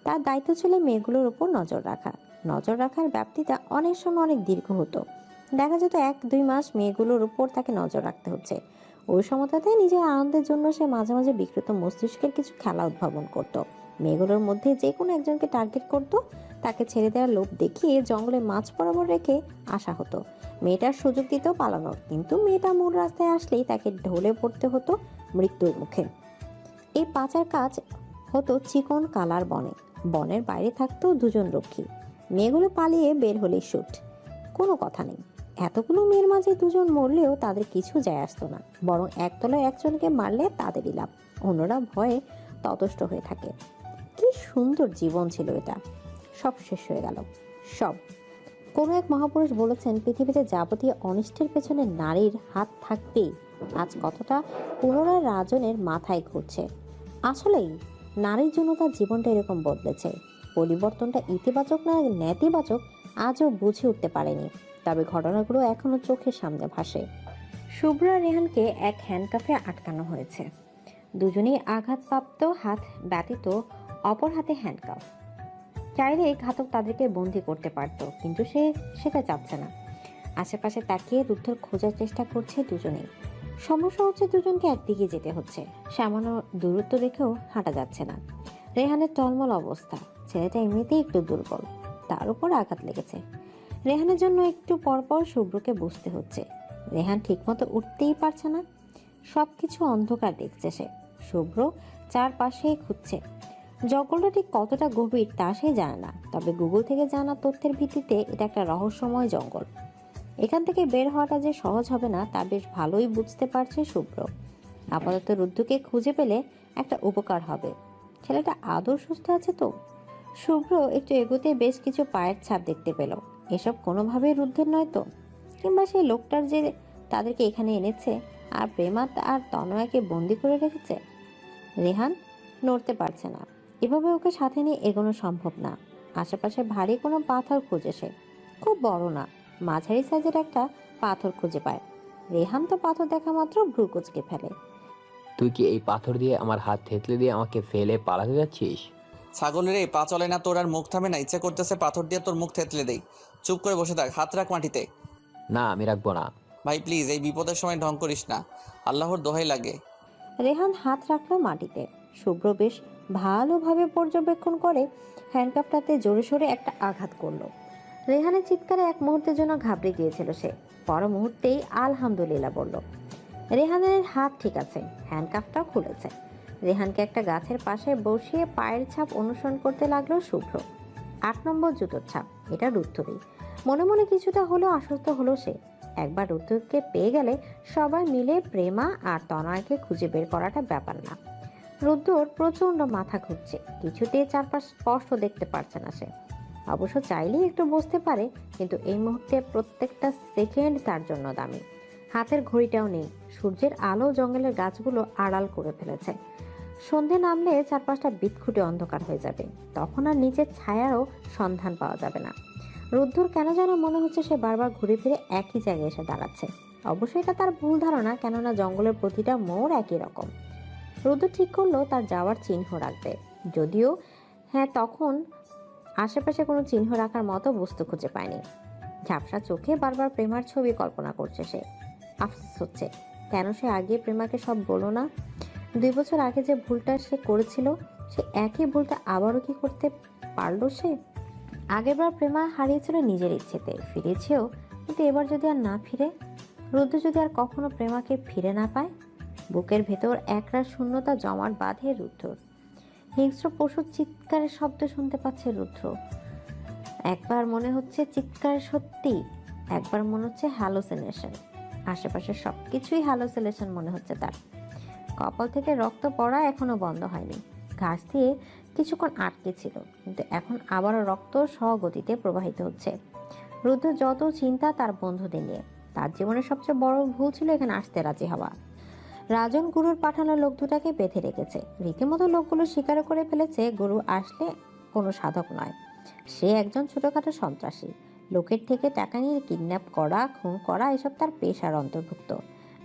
তার দায়িত্ব ছিল মেয়েগুলোর উপর নজর রাখা। নজর রাখার ব্যাপ্তিটা অনেক সময় অনেক দীর্ঘ হতো। দেখা যেত 1-2 মাস মেয়েগুলোর উপর তাকে নজর রাখতে হচ্ছে। ওই সময়টাতে নিজের আনন্দের জন্য সে মাঝে মাঝে বিকৃত মস্তিষ্কের কিছু খেলা উদ্ভাবন করত। মেয়েগুলোর মধ্যে যে কোনো একজনকে টার্গেট করত, তাকে ছেড়ে দেওয়ার লোভ দেখিয়ে জঙ্গলে মাছ বরাবর রেখে আসা হতো। মেয়েটার সুযোগ দিতেও পালানোর, কিন্তু মেয়েটা মূল রাস্তায় আসলেই তাকে ঢলে পড়তে হতো মৃত্যুর মুখে। এই পাচার কাজ হতো চিকন কালার বনে। বনের বাইরে থাকতো 2 জন রক্ষী। মেয়েগুলো পালিয়ে বের হলেই শুট, কোনো কথা নেই। এতগুলো মেয়ের মাঝে 2 জন মরলেও তাদের কিছু যায় আসতো না, বরং একতলায় একজনকে মারলে তাদেরই লাভ। অন্যরা ভয়ে ততষ্ট হয়ে থাকে। কি সুন্দর জীবন ছিল এটা। সব শেষ হয়ে গেল, সব। কোনো এক মহাপুরুষ বলেছেন, পৃথিবীতে যাবতীয় অনিষ্টের পেছনে নারীর হাত থাকতেই আজ কতটা পুনরায় রাজনের মাথায় ঘুরছে। আসলেই নারীর জন্য তার জীবনটা এরকম বদলেছে। পরিবর্তনটা ইতিবাচক না নেতিবাচক আজও বুঝে উঠতে পারেনি, তবে ঘটনাগুলো এখনো চোখের সামনে ভাসে। শুভ্র আর রেহানকে এক হ্যান্ডকাফে আটকানো হয়েছে। দুজনেই আঘাতপ্রাপ্ত, হাত ব্যতীত অপর হাতে হ্যান্ডকাফ। চাইলে ঘাতক তাদেরকে বন্দি করতে পারত, কিন্তু সে সেটা চাচ্ছে না। আশেপাশে তাকিয়ে রুদ্ধর খোঁজার চেষ্টা করছে দুজনেই। সমস্যা হচ্ছে দুজনকে একদিকে যেতে হচ্ছে। সামান্য দূরত্ব রেখেও হাঁটা যাচ্ছে না। রেহানের টলমল অবস্থা, ছেলেটা এমনিতেই একটু দুর্বল, তার উপর আঘাত লেগেছে। রেহানের জন্য একটু পরপর শুভ্রকে বুঝতে হচ্ছে। রেহান ঠিকমতো উঠতেই পারছে না, সব কিছু অন্ধকার দেখছে সে। শুভ্র চারপাশে খুঁজছে। জঙ্গলটা ঠিক কতটা গভীর তা সে জানে না, তবে গুগল থেকে জানা তথ্যের ভিত্তিতে এটা একটা রহস্যময় জঙ্গল। এখান থেকে বের হওয়াটা যে সহজ হবে না তা বেশ ভালোই বুঝতে পারছে শুভ্র। আপাতত রুদ্ধকে খুঁজে পেলে একটা উপকার হবে। ছেলেটা আদৌ সুস্থ আছে তো? শুভ্র একটু এগোতে বেশ কিছু পায়ের ছাপ দেখতে পেল। এসব কোনোভাবেই রুদ্ধের নয় তো? কিংবা সেই লোকটার যে তাদেরকে এখানে এনেছে আর প্রেমা আর তনয়াকে বন্দি করে রেখেছে? রেহান নড়তে পারছে না, এভাবে ওকে সাথে নিয়ে এগোনো সম্ভব না। আশেপাশে ভারী কোনো পাথর খুঁজে সে, খুব বড় না, মাঝারি সাইজের একটা পাথর খুঁজে পায়। রেহান তো পাথর দেখা মাত্র ভ্রু কুঁচকে ফেলে। তুই কি এই পাথর দিয়ে আমার হাত থেতলে দিয়ে আমাকে ফেলে পালাতে যাচ্ছিস? ছাগলের এই পা চলে না তোর, আর মুখ থামে না, ইচ্ছা করতেছে পাথর দিয়ে তোর মুখ থেতলে দেই। চুপ করে বসে থাক, হাত রাখ মাটিতে। না, আমি রাখবো না। ভাই প্লিজ, এই বিপদের সময় ঢং করিস না, আল্লাহর দোহাই লাগে। রেহান হাত রাখলো মাটিতে। শুভ্র বেশ ভালোভাবে পর্যবেক্ষণ করে হ্যান্ডকাপটাতে জোরে সোরে একটা আঘাত করলো। রেহানের চিৎকারে এক মুহূর্তের জন্য ঘাবড়ে গিয়েছিল সে। পর মুহূর্তেই আলহামদুলিল্লাহ বলল। রেহানের হাত ঠিক আছে, হ্যান্ডকাফটাও খুলেছে। রেহানকে একটা গাছের পাশে বসিয়ে পায়ের ছাপ অনুসরণ করতে লাগলো শুভ্র। 8 নম্বর জুতোর ছাপ, এটা রুদ্ধরই। মনে মনে কিছুটা হলেও আশ্বস্ত হলো সে। একবার রুদ্ধকে পেয়ে গেলে সবাই মিলে প্রেমা আর তনয়কে খুঁজে বের করাটা ব্যাপার না। রুদ্ধর প্রচণ্ড মাথা ঘুরছে, কিছুতেই চারপাশ স্পষ্ট দেখতে পারছে না সে। অবশ্য চাইলেই একটু বুঝতে পারে, কিন্তু এই মুহূর্তে প্রত্যেকটা সেকেন্ড তার জন্য দামি। হাতের ঘড়িটাও নেই, সূর্যের আলো জঙ্গলের গাছগুলো আড়াল করে ফেলেছে। সন্ধে নামলে চারপাশটা বিটখুটে অন্ধকার হয়ে যাবে, তখন আর নিজের ছায়ারও সন্ধান পাওয়া যাবে না। রুদ্ধর কেন যেন মনে হচ্ছে সে বারবার ঘুরে ফিরে একই জায়গায় এসে দাঁড়াচ্ছে। অবশ্যই এটা তার ভুল ধারণা, কেননা জঙ্গলের প্রতিটা মোড় একই রকম। রুদ্র ঠিক করলো তার যাওয়ার চিহ্ন রাখবে, যদিও তখন আশেপাশে কোনো চিহ্ন রাখার মতো বস্তু খুঁজে পায়নি। ঝাপসা চোখে বারবার প্রেমার ছবি কল্পনা করছে সে। আফসোস হচ্ছে, কেন সে আগে প্রেমাকে সব বলো না। 2 বছর আগে যে ভুলটা সে করেছিল, সে একই ভুলটা আবারও কি করতে পারলো সে? আগেরবার প্রেমা হারিয়েছিল নিজের ইচ্ছেতে, ফিরেছেও, কিন্তু এবার যদি আর না ফিরে, রুদ্র যদি আর কখনো প্রেমাকে ফিরে না পায়। বুকের ভেতর একরাশ শূন্যতা জমাট বাঁধে রুদ্রর। হিংস্র পশুর চিৎকারের শব্দ শুনতে পাচ্ছে রুদ্র। একবার মনে হচ্ছে চিৎকার সত্যি, একবার মনে হচ্ছে হ্যালোসিনেশন। আশেপাশে সবকিছুই হ্যালোসিনেশন মনে হচ্ছে তার। কপাল থেকে রক্ত পড়া এখনো বন্ধ হয়নি। ঘাস দিয়ে কিছুক্ষণ আটকে ছিল, কিন্তু এখন আবারও রক্ত স্বগতিতে প্রবাহিত হচ্ছে। রুদ্র যত চিন্তা তার বন্ধুদের নিয়ে। তার জীবনের সবচেয়ে বড় ভুল ছিল এখানে আসতে রাজি হওয়া। রাজন গুরুর পাঠানো লোক দুটাকে বেঁধে রেখেছে, রীতিমতো লোকগুলো স্বীকার করে ফেলেছে গুরু আসলে কোনো সাধক নয়, সে একজন ছোটখাটো সন্ত্রাসী। লোকের থেকে টাকা নিয়ে কিডন্যাপ করা, খুন করা এসব তার পেশার অন্তর্ভুক্ত।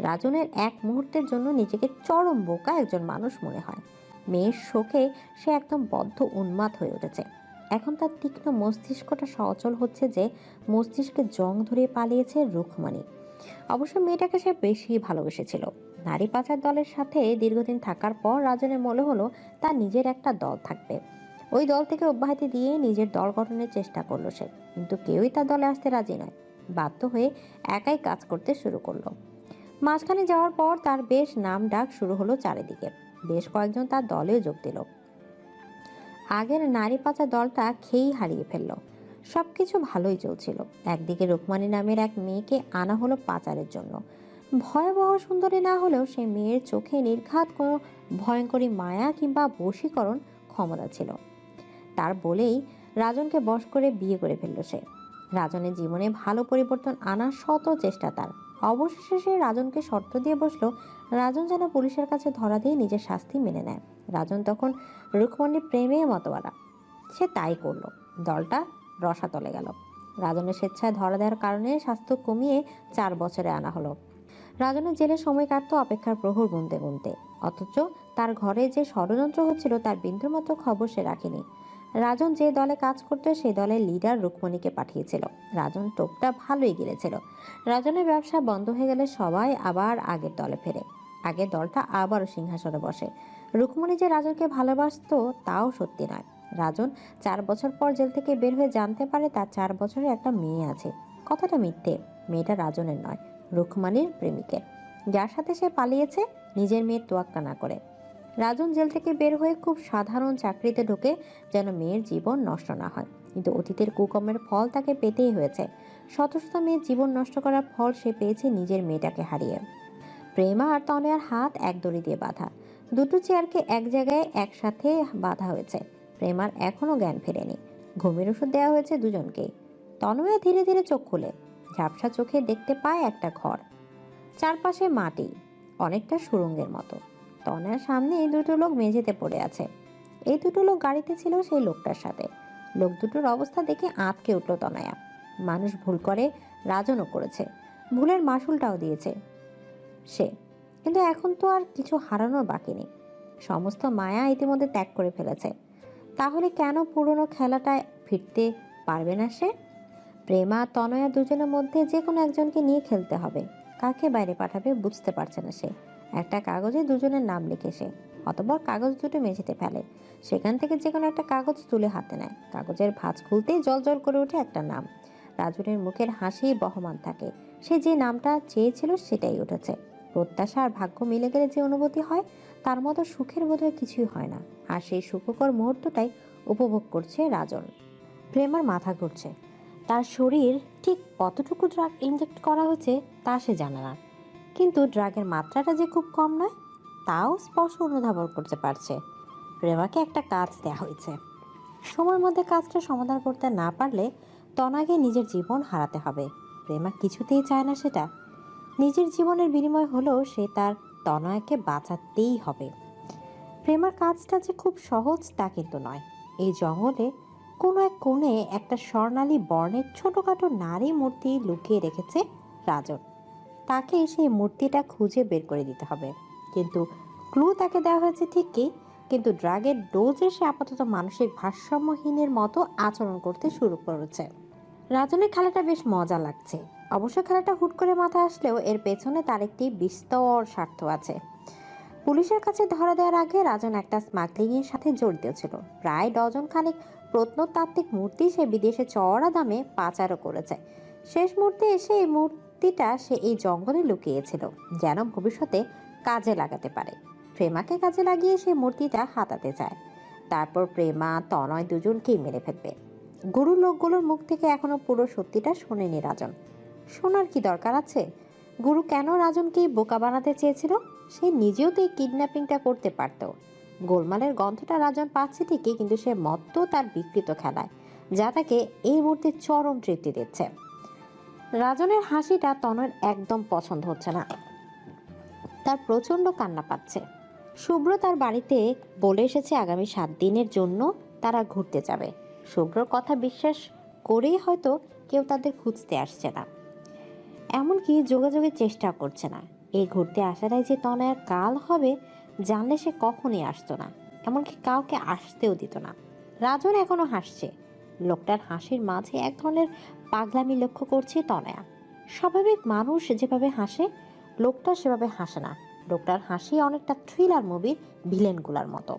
রাজনের এক মুহূর্তের জন্য নিজেকে চরম বোকা একজন মানুষ মনে হয়। মেয়ের শোকে সে একদম বদ্ধ উন্মাদ হয়ে উঠেছে। এখন তার তীক্ষ্ণ মস্তিষ্কটা সচল হচ্ছে যে মস্তিষ্কে জং ধরে পালিয়েছে রুকমানি। অবশ্য মেয়েটাকে সে বেশি ভালোবেসেছিল। নারী পাচার দলের সাথে দীর্ঘদিন থাকার পর রাজনের মনে হলো তার নিজের একটা দল থাকবে। ওই দল থেকে অব্যাহতি দিয়ে নিজের দল গঠনের চেষ্টা করলো সে, কিন্তু কেউই তার দলে আসতে রাজি নয়। বাধ্য হয়ে একাই কাজ করতে শুরু করলো। মাঝখানে যাওয়ার পর তার বেশ নাম ডাক শুরু হলো চারিদিকে। বেশ কয়েকজন তার দলেও যোগ দিল। আগের নারী পাচার দলটা খেয়েই হারিয়ে ফেললো। সবকিছু ভালোই চলছিল। একদিকে রুকমানি নামের এক মেয়েকে আনা হলো পাচারের জন্য। ভয়াবহ সুন্দরী না হলেও সেই মেয়ের চোখে নির্ঘাত কোনো ভয়ঙ্করী মায়া কিংবা বশীকরণ ক্ষমতা ছিল। তার বলেই রাজনকে বশ করে বিয়ে করে ফেলল সে। রাজনের জীবনে ভালো পরিবর্তন আনার শত চেষ্টা তার। অবশেষে সে রাজনকে শর্ত দিয়ে বসলো, রাজন যেন পুলিশের কাছে ধরা দিয়ে নিজের শাস্তি মেনে নেয়। রাজন তখন রুকমানির প্রেমে মতবারা। সে তাই করলো। দলটা রসাতলে গেল। রাজনের স্বেচ্ছায় ধরা দেওয়ার কারণে স্বাস্থ্য কমিয়ে 4 বছরে আনা হলো। রাজনের জেলে সময় কাটত অপেক্ষার প্রহর গুনতে গুনতে, অথচ তার ঘরে যে ষড়যন্ত্র হচ্ছিল তার বিন্দুর মতো খবর সে রাখেনি। রাজন যে দলে কাজ করতো সেই দলের লিডার রুকমণিকে পাঠিয়েছিল। রাজন টোপটা ভালোই গিলেছিল। রাজনের ব্যবসা বন্ধ হয়ে গেলে সবাই আবার আগের দলে ফেরে। আগের দলটা আবারও সিংহাসনে বসে। রুকমণি যে রাজনকে ভালোবাসতো তাও সত্যি নয়। রাজন 4 বছর পর জেল থেকে বের হয়ে জানতে পারে তার 4 বছরের একটা মেয়ে আছে। কথাটা মিথ্যে। মেয়েটা রাজনের নয়, রুকমানির প্রেমিকের, যার সাথে সে পালিয়েছে নিজের মেয়ের তোয়াক্কা না করে। রাজন জেল থেকে বের হয়ে খুব সাধারণ চাকরিতে ঢোকে যেন মেয়ের জীবন নষ্ট না হয়, কিন্তু অতীতের কুকর্মের ফল তাকে পেতেই হয়েছে। শত শত মেয়ের জীবন নষ্ট করার ফল সে পেয়েছে নিজের মেয়েটাকে হারিয়ে। প্রেমা আর তনয়ার হাত এক দড়ি দিয়ে বাঁধা। দুটো চেয়ারকে এক জায়গায় একসাথে বাঁধা হয়েছে। প্রেমার এখনো জ্ঞান ফেরেনি। ঘুমের ওষুধ দেওয়া হয়েছে দুজনকেই। তনয়া ধীরে ধীরে চোখ খুলে ঝাপসা চোখে দেখতে পায় একটা ঘর, চারপাশে মাটি, অনেকটা সুড়ঙ্গের মতো। তনয়ার সামনে এই দুটো লোক মেঝেতে পড়ে আছে। এই দুটো লোক গাড়িতে ছিল সেই লোকটার সাথে। লোক দুটোর অবস্থা দেখে আঁতকে উঠল তনয়া। মানুষ ভুল করে, রাজনও করেছে, ভুলের মাসুলটাও দিয়েছে সে, কিন্তু এখন তো আর কিছু হারানোর বাকি নেই। সমস্ত মায়া ইতিমধ্যে ত্যাগ করে ফেলেছে। তাহলে কেন পুরনো খেলাটায় ফিরতে পারবে না সে? প্রেমা তনয়া দুজনের মধ্যে যে কোনো একজনকে নিয়ে খেলতে হবে। কাকে বাইরে পাঠাবে বুঝতে পারছে না সে। একটা কাগজে দুজনের নাম লিখে সে অতঃপর কাগজ দুটো মেঝেতে ফেলে। সেখান থেকে যে কোনো একটা কাগজ তুলে হাতে নেয়। কাগজের ভাঁজ খুলতেই জল জল করে ওঠে একটা নাম। রাজনের মুখের হাসি বহমান থাকে। সে যে নামটা চেয়েছিল সেটাই উঠেছে। প্রত্যাশা আর ভাগ্য মিলে গেলে যে অনুভূতি হয় তার মতো সুখের বোধহয় কিছুই হয় না। আর সেই সুখকর মুহূর্তটাই উপভোগ করছে রাজন। প্রেমার মাথা ঘুরছে। তার শরীর ঠিক কতটুকু ড্রাগ ইনজেক্ট করা হয়েছে তা সে জানে না, কিন্তু ড্রাগের মাত্রাটা যে খুব কম নয় তাও স্পষ্ট অনুধাবন করতে পারছে। প্রেমাকে একটা কাজ দেওয়া হয়েছে। সময়ের মধ্যে কাজটা সমাধান করতে না পারলে তনয়কে নিজের জীবন হারাতে হবে। প্রেমা কিছুতেই চায় না সেটা। নিজের জীবনের বিনিময় হলেও সে তার তনয়কে বাঁচাতেই হবে। প্রেমার কাজটা যে খুব সহজ তা কিন্তু নয়। এই জঙ্গলে কোনো এক কোণে একটা স্বর্ণালী বর্ণের ছোটোখাটো নারী মূর্তি লুকিয়ে রেখেছে রাজন। তাকে সেই মূর্তিটা খুঁজে বের করে দিতে হবে। কিন্তু ক্লু তাকে দেওয়া হয়েছে ঠিকই, কিন্তু ড্রাগের ডোজে সে আপাতত মানসিক ভারসাম্যহীনের মতো আচরণ করতে শুরু করেছে। রাজনের খেলাটা বেশ মজা লাগছে। অবশ্য খেলাটা হুট করে মাথায় আসলেও এর পেছনে তার একটি বিস্তর স্বার্থ আছে। পুলিশের কাছে ধরা দেওয়ার আগে রাজন একটা স্মাগলিংয়ের সাথে জড়িত ছিল। প্রায় ডজন খানিক প্রত্নতাত্ত্বিক মূর্তি সে বিদেশে চড়া দামে পাচারও করেছে। শেষ মুহূর্তে এসে এই মূর্তিটা সে এই জঙ্গলে লুকিয়েছিল, যেন ভবিষ্যতে কাজে লাগাতে পারে। প্রেমাকে কাজে লাগিয়ে সে মূর্তিটা হাতাতে চায়। তারপর প্রেমা তনয় দুজনকেই মেরে ফেলবে। গুরু লোকগুলোর মুখ থেকে এখনো পুরো সত্যিটা শোনেনি রাজন। শোনার কি দরকার আছে? গুরু কেন রাজনকেই বোকা বানাতে চেয়েছিল? সে নিজেও তো এই কিডন্যাপিংটা করতে পারত। গোলমালের গন্ধটা রাজন পাচ্ছে ঠিকই, কিন্তু সে মত্ত তার বিকৃত খেলায়, যা তাকে এই মুহূর্তে চরম তৃপ্তি দিচ্ছে। রাজনের হাসিটা তনয়ের একদম পছন্দ হচ্ছে না। তার প্রচণ্ড কান্না পাচ্ছে। শুভ্র তার বাড়িতে বলে এসেছে আগামী 7 দিনের জন্য তারা ঘুরতে যাবে। শুভ্রর কথা বিশ্বাস করেই হয়তো কেউ তাদের খুঁজতে আসছে না, এমনকি যোগাযোগের চেষ্টা করছে না। এই ঘুরতে আসাটাই যে তনয়ের কাল হবে জানলে সে কখনই আসতো না, এমনকি কাউকে আসতেও দিত না। রাজন এখনো হাসছে। লোকটার হাসির মাঝে এক ধরনের পাগলামি লক্ষ্য করছে তনয়া। স্বাভাবিক মানুষ যেভাবে হাসে লোকটা সেভাবে হাসে না। লোকটার হাসি অনেকটা থ্রিলার মুভির ভিলেনগুলার মতো।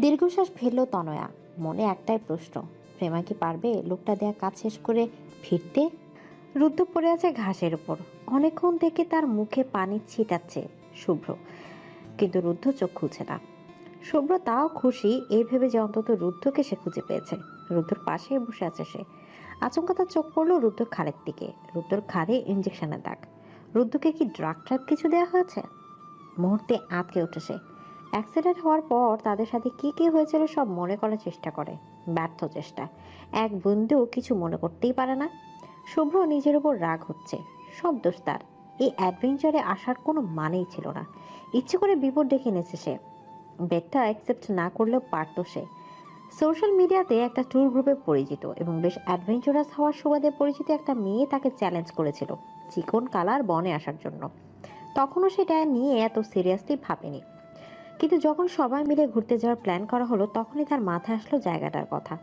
দীর্ঘশ্বাস ফেলল তনয়া। মনে একটাই প্রশ্ন, প্রেমা কি পারবে লোকটা দেয়া কাজ শেষ করে ফিরতে? রুদ্র পড়ে আছে ঘাসের উপর। অনেকক্ষণ থেকে তার মুখে পানি ছিটাচ্ছে শুভ্র, কিন্তু রুদ্র চোখ খুঁজে না। শুভ্র তাও খুশি এই ভেবে যে অন্তত রুদ্রকে সে খুঁজে পেয়েছে। রুদ্রর পাশে বসে আছে সে। আচমকা তার চোখ পড়লো রুদ্রর ঘাড়ের দিকে। রুদ্রর ঘাড়ে ইঞ্জেকশনের দাগ। রুদ্রকে কি ড্রাগ কিছু দেওয়া হয়েছে? মুহূর্তে আটকে উঠে সে। অ্যাক্সিডেন্ট হওয়ার পর তাদের সাথে কি কি হয়েছিল সব মনে করার চেষ্টা করে। ব্যর্থ চেষ্টা। এক বিন্দুও কিছু মনে করতেই পারে না। শুভ্র নিজের উপর রাগ হচ্ছে। সব দোষ তার। এই অ্যাডভেঞ্চারে আসার কোনো মানেই ছিল না। ইচ্ছে করে বিপদ ডেকে এনেছে সে। বেডটা অ্যাকসেপ্ট না করলেও পারত সে। সোশ্যাল মিডিয়াতে একটা ট্যুর গ্রুপে পরিচিত এবং বেশ অ্যাডভেঞ্চারাস হওয়ার সুবাদে পরিচিত একটা মেয়ে তাকে চ্যালেঞ্জ করেছিল চিকন কালার বনে আসার জন্য। তখনও সেটা নিয়ে এত সিরিয়াসলি ভাবেনি, কিন্তু যখন সবাই মিলে ঘুরতে যাওয়ার প্ল্যান করা হলো তখনই তার মাথায় আসলো জায়গাটার কথা।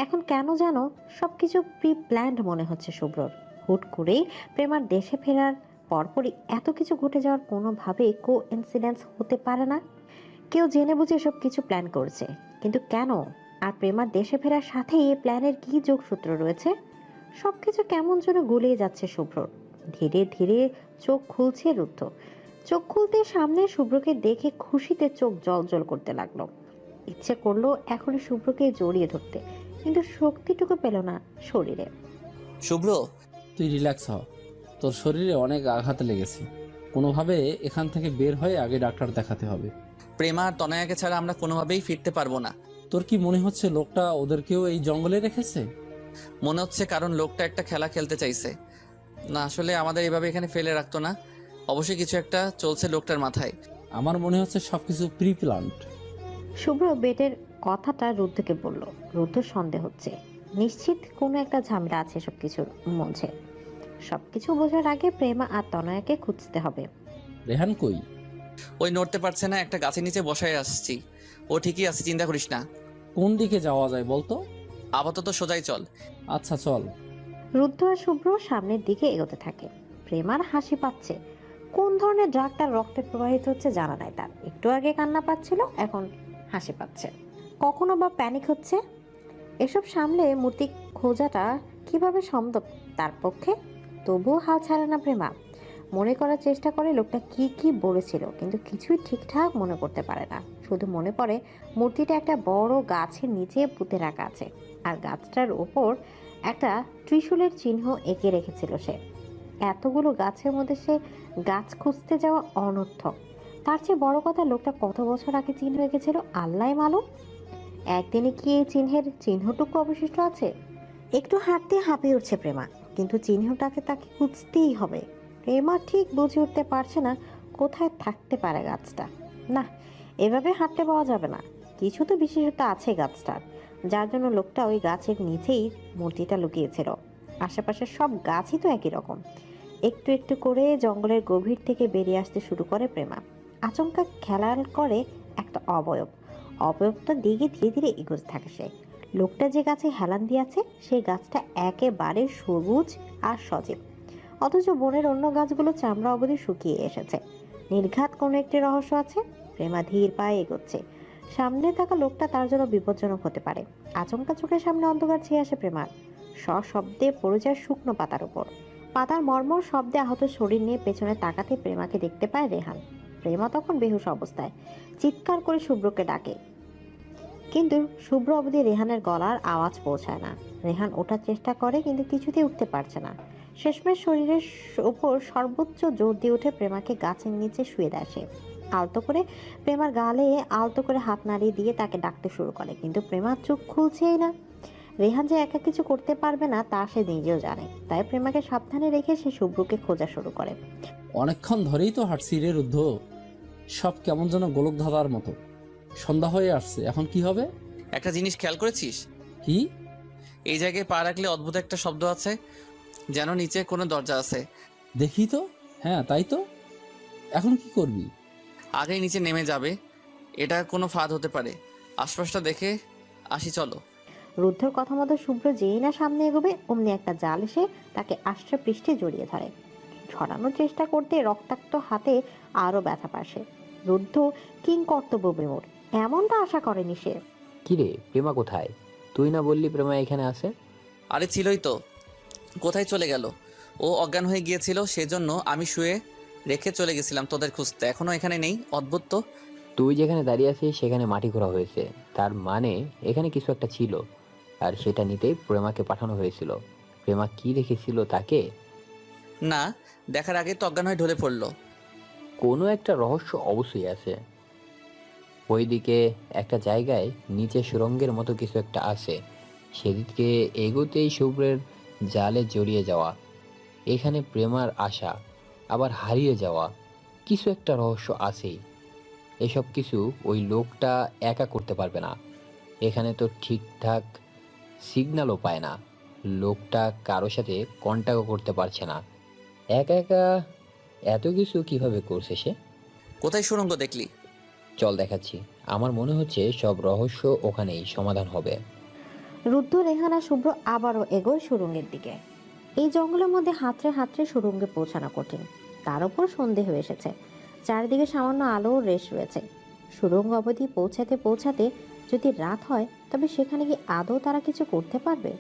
এখন কেন যেন সবকিছু প্রি প্ল্যান্ড মনে হচ্ছে শুভ্রর। হুট করেই প্রেমার দেশে ফেরার পরপরই এত কিছু ঘটে যাওয়ার কোনোভাবেই কোইন্সিডেন্স হতে পারে না। কেউ জেনে বুঝে সব কিছু প্ল্যান করছে, কিন্তু কেন? আর প্রেমার দেশে ফেরার সাথে এই প্ল্যানের কি যোগসূত্র রয়েছে? সবকিছু কেমন যেন গুলিয়ে যাচ্ছে শুভ্রর। ধীরে ধীরে চোখ খুলছে রুদ্ধ। চোখ খুলতে সামনে শুভ্রকে দেখে খুশিতে চোখ জল করতে লাগলো। ইচ্ছে করলো এখনই শুভ্রকে জড়িয়ে ধরতে, কিন্তু শক্তিটুকু পেল না শরীরে। শুভ্র, তুই রিল্যাক্স হ। তোর শরীরে অনেক আঘাত লেগেছে। কোনোভাবে এখান থেকে বের হয়ে আগে ডাক্তার দেখাতে হবে। প্রেমা আর তনয়াকে ছাড়া আমরা কোনোভাবেই ফিরতে পারবো না। তোর কি মনে হচ্ছে লোকটা ওদেরকেও এই জঙ্গলে রেখেছে? মনে হচ্ছে কারণ লোকটা একটা খেলা খেলতে চাইছে। না, আসলে আমাদের এভাবে এখানে ফেলে রাখতো না। অবশ্যই কিছু একটা চলছে লোকটার মাথায়। আমার মনে হচ্ছে সবকিছু প্রি প্ল্যান্ড। শুভ্র বেডের কথাটা রুদ্ধকে বলল। রুদ্ধ সন্দেহ হচ্ছে, নিশ্চিত কোনো একটা ঝামেলা আছে সবকিছুর মধ্যে। সবকিছু বোঝার আগে প্রেমা আর তনয়াকে খুঁজতে হবে। রেহান কই? ওই নড়তে পারছে না, একটা গাছের নিচে বসায় আসছি। ও ঠিকই আছে, চিন্তা করিস না। কোন দিকে যাওয়া যায় বলতো? আপাতত সোজাই চল। আচ্ছা চল। রুদ্ধ আর শুভ্র সামনের দিকে এগোতে থাকে। প্রেমার হাসি পাচ্ছে। কোন ধরনের ড্রাগ তার রক্তে প্রবাহিত হচ্ছে জানা নাই তার। একটু আগে কান্না পাচ্ছিল, এখন হাসি পাচ্ছে, কখনো বা প্যানিক হচ্ছে। এসব সামলে মূর্তি খোঁজাটা কিভাবে সম্ভব তার পক্ষে? তবুও হাল ছাড়ে না প্রেমা। মনে করার চেষ্টা করে লোকটা কি কি বলেছিল, কিন্তু কিছুই ঠিকঠাক মনে করতে পারে না। শুধু মনে পড়ে মূর্তিটা একটা বড় গাছের নিচে পুঁতে রাখা আছে, আর গাছটার ওপর একটা ত্রিশূলের চিহ্ন এঁকে রেখেছিল সে। এতগুলো গাছের মধ্যে সে গাছ খুঁজতে যাওয়া অনর্থক। তার চেয়ে বড় কথা, লোকটা কত বছর আগে চিহ্ন এঁকেছিল আল্লাহ মালুম। একদিনে কি এই চিহ্নটুকু অবশিষ্ট আছে? একটু হাঁটতে হাঁপিয়ে উঠছে প্রেমা, কিন্তু চিহ্নটাকে তাকে খুঁজতেই হবে। প্রেমা ঠিক বুঝে উঠতে পারছে না কোথায় থাকতে পারে গাছটা। না, এভাবে হাঁটতে পাওয়া যাবে না। কিছু তো বিশেষত্ব আছে গাছটার, যার জন্য লোকটা ওই গাছের নিচেই মূর্তিটা লুকিয়েছিল। আশেপাশে সব গাছই তো একই রকম। একটু একটু করে জঙ্গলের গভীর থেকে বেরিয়ে আসতে শুরু করে প্রেমা। আচমকা খেয়াল করে একটা অবয়বটার দিকে ধীরে ধীরে এগোতে থাকে সে। লোকটা যে গাছে হেলান দিয়েছে সেই গাছটা একেবারে সবুজ আর সজীব, অথচ বনের অন্য গাছগুলো চামড়া অবধি শুকিয়ে এসেছে। নির্ঘাত কোনো একটি রহস্য আছে। প্রেমা ধীর পায়ে এগোচ্ছে। সামনে থাকা লোকটা তার জন্য বিপজ্জনক হতে পারে। আচমকা চোখের সামনে অন্ধকার ছেয়ে আসে প্রেমার। সশব্দে পড়ে যায় শুকনো পাতার উপর। পাতার মর্মর শব্দে আহত শরীর নিয়ে পেছনে তাকাতে প্রেমাকে দেখতে পায় রেহান। প্রেমা তখন বেহুশ অবস্থায় চিৎকার করে শুভ্রকে ডাকে, কিন্তু শুভ্র অবধি রেহানের গলার আওয়াজ পৌঁছায় না। রেহান ওঠার চেষ্টা করে, কিন্তু কিছুতেই উঠতে পারছে না। শেষমেশ শরীরের ওপর সর্বোচ্চ জোর দিয়ে উঠে প্রেমাকে গাছের নিচে শুয়ে দেয় সে। আলতো করে প্রেমার গালে আলতো করে হাত নাড়িয়ে দিয়ে তাকে ডাকতে শুরু করে, কিন্তু প্রেমার চোখ খুলছেই না। রেহান যে একা কিছু করতে পারবে না তা সে নিজেও জানে, তাই প্রেমাকে সাবধানে রেখে সে শুভ্রকে খোঁজা শুরু করে। অনেকক্ষণ ধরেই তো হাঁটছি রে রুদ্ধ, সব কেমন যেন গোলক ধাঁধার মতো। সন্ধ্যা হয়ে আসছে, এখন কি হবে? একটা জিনিস খেয়াল করেছিস? কি? এই জায়গায় পা রাখলে অদ্ভুত একটা শব্দ আছে, যেন নিচে কোনো দরজা আছে। দেখি তো। হ্যাঁ তাই তো। এখন কি করবি? আগেই নিচে নেমে যাবে, এটা কোনো ফাঁদ হতে পারে। আশপাশটা দেখে আসি, চলো। রুদ্ধর কথা মতো শুভ্র যেই না সামনে এগোবে, অমনি একটা জাল এসে তাকে আষ্টে পৃষ্ঠে জড়িয়ে ধরে। ছড়ানোর চেষ্টা করতে রক্তাক্ত হাতে আরো ব্যথা পাশে। রুদ্ধ কিং কর্তব্য বিমূঢ়, এমনটা আশা করেনি সে। কিরে, প্রেমা কোথায়? তুই না বললি প্রেমা এখানে আছে? আরে ছিলই তো, কোথায় চলে গেল? ও অজ্ঞান হয়ে গিয়েছিল, সেজন্য আমি শুয়ে রেখে চলে গেছিলাম তোদের খুঁজতে। এখনো এখানে নেই, অদ্ভুত তো। তুই যেখানে দাঁড়িয়ে আছিস সেখানে মাটি খোঁড়া হয়েছে, তার মানে এখানে কিছু একটা ছিল, আর সেটা নিতেই প্রেমাকে পাঠানো হয়েছিল। প্রেমা কি রেখেছিল তাকে? না, দেখার আগে তো অজ্ঞান হয়ে ঢলে পড়লো। কোনো একটা রহস্য অবশ্যই আছে। ওইদিকে একটা জায়গায় নিচে সুরঙ্গের মতো কিছু একটা আছে, সেদিকে এগোতেই শুভ্রের জালে জড়িয়ে যাওয়া, এখানে প্রেমার আশা, আবার হারিয়ে যাওয়া, কিছু একটা রহস্য আছেই। এসব কিছু ওই লোকটা একা করতে পারবে না। এখানে তো ঠিকঠাক সিগন্যালও পায় না, লোকটা কারোর সাথে কন্ট্যাক্টও করতে পারছে না। একা একা এত কিছু কিভাবে করছে সে? কোথায় সুড়ঙ্গ দেখলি? চল দেখাচ্ছি। আমার মনে হচ্ছে সব রহস্য ওখানেই সমাধান হবে। রুদ্ধ, রেহান আর শুভ্র আবারও এগোয় সুড়ঙ্গের দিকে। এই জঙ্গলের মধ্যে হাতড়ে হাতড়ে সুড়ঙ্গে পৌঁছানো কঠিন, তার উপর সন্ধে হয়ে এসেছে। চারিদিকে সামান্য আলোর রেশ রয়েছে। সুড়ঙ্গ অবধি পৌঁছাতে পৌঁছাতে যদি রাত হয়, তবে সেখানে কি আদৌ তারা কিছু করতে পারবে?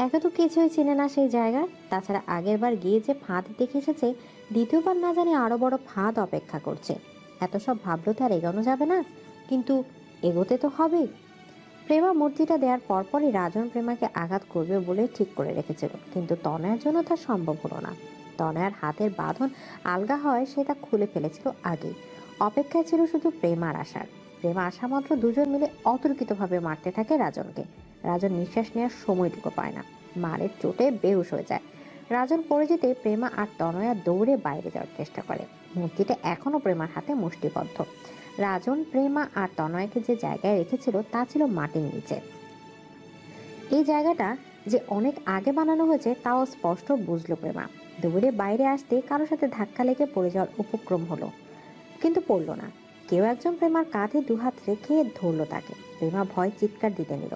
একে তো কিছুই চেনে না সেই জায়গার, তাছাড়া আগের বার গিয়ে যে ফাঁদ দেখে এসেছে, দ্বিতীয়বার না জানি আরো বড় ফাঁদ অপেক্ষা করছে। এত সব ভাবলো তো আর এগোনো যাবে না, কিন্তু এগোতে তো হবেই। প্রেমা মূর্তিটা দেওয়ার পরপরই রাজন প্রেমাকে আঘাত করবে বলে ঠিক করে রেখেছিল, কিন্তু তনয়ের জন্য তা সম্ভব হলো না। তনয়ের হাতের বাঁধন আলগা হয় সেটা খুলে ফেলেছিল আগেই। অপেক্ষায় ছিল শুধু প্রেমার আশার। প্রেমা আসা মাত্র দুজন মিলে অতর্কিতভাবে মারতে থাকে রাজনকে। রাজন নিঃশ্বাস নেওয়ার সময়টুকু পায় না, মারের চোটে বেহুশ হয়ে যায়। রাজন পড়ে যেতে প্রেমা আর তনয়া দৌড়ে বাইরে যাওয়ার চেষ্টা করে। মূর্তিটা এখনো প্রেমার হাতে মুষ্টিবদ্ধ। রাজন প্রেমা আর তনয়কে যে জায়গায় রেখেছিল তা ছিল মাটির নিচে। এই জায়গাটা যে অনেক আগে বানানো হয়েছে তাও স্পষ্ট বুঝলো প্রেমা। দৌড়ে বাইরে আসতে কারোর সাথে ধাক্কা লেগে পড়ে যাওয়ার উপক্রম হলো, কিন্তু পড়লো না। কেউ একজন প্রেমার কাঁধে দুহাত রেখে ধরলো তাকে। প্রেমা ভয় চিৎকার দিতে নিল।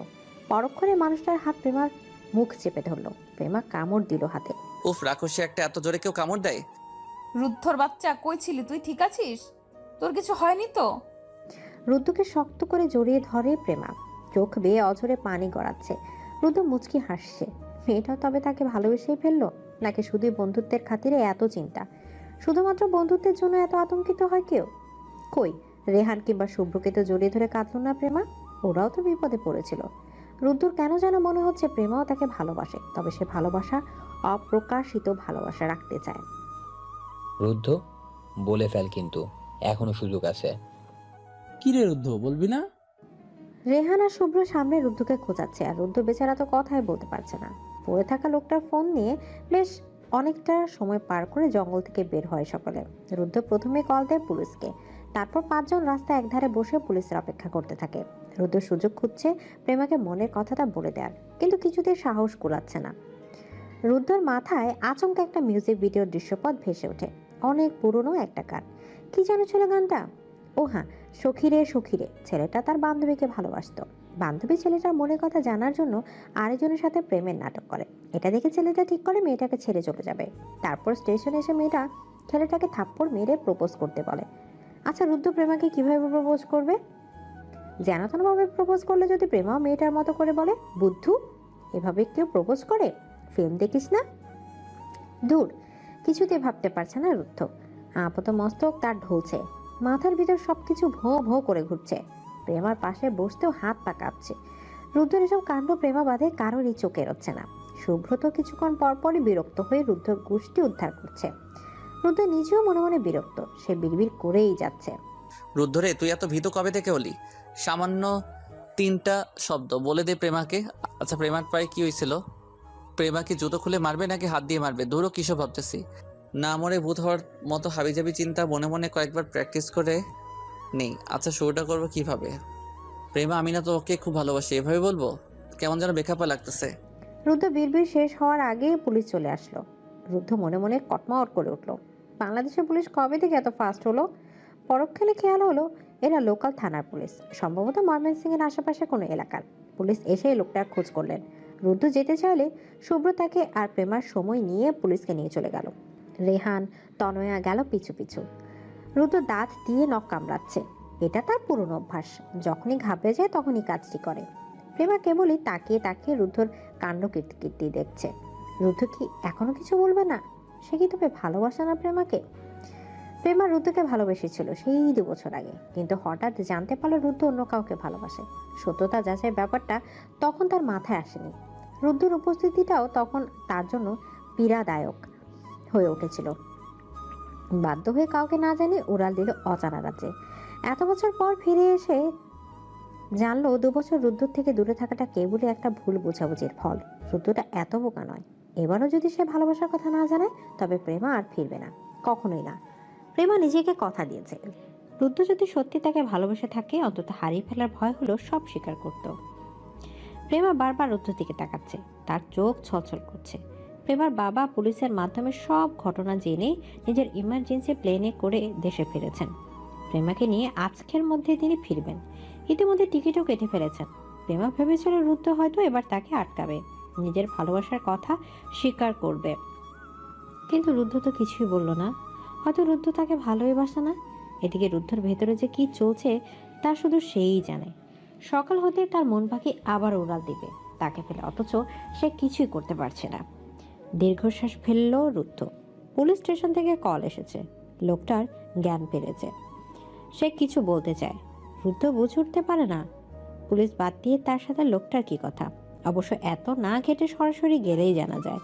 পরক্ষণে মানুষটার হাত প্রেমার মুখ চেপে ধরলো। প্রেমা কামড় দিল হাতে। উফ, রাক্ষসী একটা, এত জোরে কেউ কামড় দেয়? রুদ্ধর বাচ্চা, কই ছিলি তুই? ঠিক আছিস? তোর কিছু হয়নি তো? রুদ্রকে শক্ত করে জড়িয়ে ধরে প্রেমা, চোখ বেয়ে অঝরে পানি গড়াচ্ছে। রুদ্র মুচকি হাসছে। মেয়েটাও তবে তাকে ভালোবেসেই ফেললো, নাকি শুধুই বন্ধুত্বের খাতিরে এত চিন্তা? শুধুমাত্র বন্ধুত্বের জন্য এত আতঙ্কিত হয় কেউ? কই, রেহান কিংবা শুভ্রকে তো জড়িয়ে ধরে কাঁদল না প্রেমা? ওরাও তো বিপদে পড়েছিল। রুদ্রর কেন যেন মনে হচ্ছে প্রেমাও তাকে ভালোবাসে, তবে সে ভালোবাসা অপ্রকাশিত ভালোবাসা রাখতে চায়। রুদ্ধ, বলে ফেল, কিন্তু এখনো সুযোগ আছে। কি রে রুদ্ধ, বলবি না? রেহান আর শুভ্র সামনে রুদ্ধকে খোঁজাচ্ছে, আর রুদ্ধ বেচারা তো কথাই বলতে পারছে না। পড়ে থাকা লোকটার ফোন নিয়ে বেশ অনেকটা সময় পার করে জঙ্গল থেকে বের হয় সকলে। রুদ্ধ প্রথমে কল দেয় পুলিশকে, তারপর 5 জন রাস্তায় একধারে বসে পুলিশের অপেক্ষা করতে থাকে। রুদ্ধ সুযোগ খুঁজছে প্রেমাকে মনের কথাটা বলে দেওয়ার, কিন্তু কিছুতেই সাহস কুলাচ্ছে না। রুদ্ধর মাথায় আচমকা একটা মিউজিক ভিডিওর দৃশ্যপট ভেসে ওঠে। অনেক পুরনো একটা গান। কি যেন ছিল গানটা? ও হ্যাঁ, সখীরে সখীরে। ছেলেটা তার বান্ধবীকে ভালোবাসতো। বান্ধবী ছেলেটার মনের কথা জানার জন্য আরেকজনের সাথে প্রেমের নাটক করে। এটা দেখে ছেলেটা ঠিক করে মেয়েটাকে ছেড়ে চলে যাবে। তারপর স্টেশনে এসে মেয়েটা ছেলেটাকে থাপ্পড় মেরে প্রপোজ করতে বলে। আচ্ছা, রুদ্ধ প্রেমাকে কিভাবে প্রপোজ করবে? যেনতনভাবে প্রপোজ করলে যদি প্রেমাও মেয়েটার মতো করে বলে, বুদ্ধু, এভাবে কেউ প্রপোজ করে? ফিল্ম দেখিস না? দূর, কিছুতে ভাবতে পারছে না রুদ্ধ। আপাত মস্তক তার ঢলছে, মাথার ভিতর সবকিছু ভো ভো করে ঘুরছে। প্রেমার পাশে বসতেও হাত পা কাঁপছে। রুদ্ধর এসব কাণ্ড প্রেমা বাদে কারোরই চোখে এড়োচ্ছে না। শুভ্র তো কিছুক্ষণ পরপরই বিরক্ত হয়ে রুদ্ধর গোষ্ঠী উদ্ধার করছে। রুদ্ধ নিজেও মনে মনে বিরক্ত, সে বিড়বিড় করেই যাচ্ছে। রুদ্ধরে, তুই এত ভীতু কবে থেকে হলি? সামান্য 3টা শব্দ বলে দে প্রেমাকে। আচ্ছা, প্রেমার পায়ে কি হয়েছিল? প্রেমাকে জুতো খুলে মারবে নাকি হাত দিয়ে মারবে? দূরও কিসব ভাবতেছি না, মরে ভূত হওয়ার মতো হাবিজাবি চিন্তা মনে মনে কয়েকবার প্র্যাকটিস করে নেই। আচ্ছা, শুরুটা করবো কিভাবে? প্রেমা, আমি না তোকে খুব ভালোবাসি, এভাবে বলবো? কেমন যেন বেখাপা লাগতেছে। রুদ্ধ বিড়বিড় শেষ হওয়ার আগেই পুলিশ চলে আসলো। রুদ্ধ মনে মনে কটমাট করে উঠল। বাংলাদেশের পুলিশ কবে থেকে এত ফাস্ট হলো? পরক্ষণে খেয়াল হলো এরা লোকাল থানার পুলিশ, সম্ভবত ময়মনসিংহের আশেপাশে কোনো এলাকার। পুলিশ এসে লোকটার খোঁজ করলেন। রুদ্ধ যেতে চাইলে শুভ্র তাকে আর প্রেমার সময় নিয়ে পুলিশকে নিয়ে চলে গেল। রেহান, তনয়া গেল পিছু পিছু। রুদ্ধ দাঁত দিয়ে নখ কামড়াচ্ছে। এটা তার পুরনো অভ্যাস, যখনই ঘাবড়ে যায় তখনই কাজটি করে। প্রেমা কেবলই তাকিয়ে তাকিয়ে রুদ্ধর কাণ্ড কীর্তি দেখছে। রুদ্ধ কি এখনো কিছু বলবে না? সে কি তবে ভালোবাসে না প্রেমাকে? প্রেমা রুদ্ধকে ভালোবেসেছিল সেই 2 বছর আগে, কিন্তু হঠাৎ জানতে পারলো রুদ্ধ অন্য কাউকে ভালোবাসে। সত্যতা যাচাই ব্যাপারটা তখন তার মাথায় আসেনি। রুদ্ধর উপস্থিতিটাও তখন তার জন্য পীড়াদায়ক হয়ে উঠেছিল। বাধ্য হয়ে কাউকে না জানিয়ে উড়াল দিল অজানা রাজ্যে। এত বছর পর ফিরে এসে জানলো 2 বছর রুদ্ধর থেকে দূরে থাকাটা কেবলই একটা ভুল বোঝাবুঝির ফল। রুদ্ধটা এত বোকা নয়। এবারও যদি সে ভালোবাসার কথা না জানায়, তবে প্রেমা আর ফিরবে না, কখনোই না। প্রেমা নিজেকে কথা দিয়েছে, রুদ্ধ যদি সত্যি তাকে ভালোবেসে থাকে, অন্তত হারিয়ে ফেলার ভয় হলো সব স্বীকার করত। প্রেমা বারবার রুদ্ধর দিকে তাকাচ্ছে, তার চোখ ছলছল করছে। প্রেমার বাবা পুলিশের মাধ্যমে সব ঘটনা জেনে নিজের ইমার্জেন্সি প্লেনে করে দেশে ফিরেছেন। প্রেমাকে নিয়ে আজকের মধ্যে তিনি ফিরবেন। ইতিমধ্যে টিকিটও কেটে ফেলেছেন। প্রেমা ভেবেছিল রুদ্ধ হয়তো এবার তাকে আটকাবে, নিজের ভালোবাসার কথা স্বীকার করবে, কিন্তু রুদ্ধ তো কিছুই বলল না। হয়তো রুদ্ধ তাকে ভালোই বাসে না। এদিকে রুদ্ধর ভেতরে যে কি চলছে তা শুধু সেই জানে। সকাল হতে তার মন পাখি আবার উড়াল দিবে তাকে ফেলে, অথচ সে কিছুই করতে পারছে না। দীর্ঘশ্বাস ফেলল রুদ্ধ। পুলিশ স্টেশন থেকে কল এসেছে, লোকটার জ্ঞান ফিরেছে। সে কিছু বলতে চায়, রুদ্ধ বুঝে উঠতে পারে না পুলিশ বাদ দিয়ে তার সাথে লোকটার কি কথা। অবশ্য এত না ঘেটে সরাসরি গেলেই জানা যায়।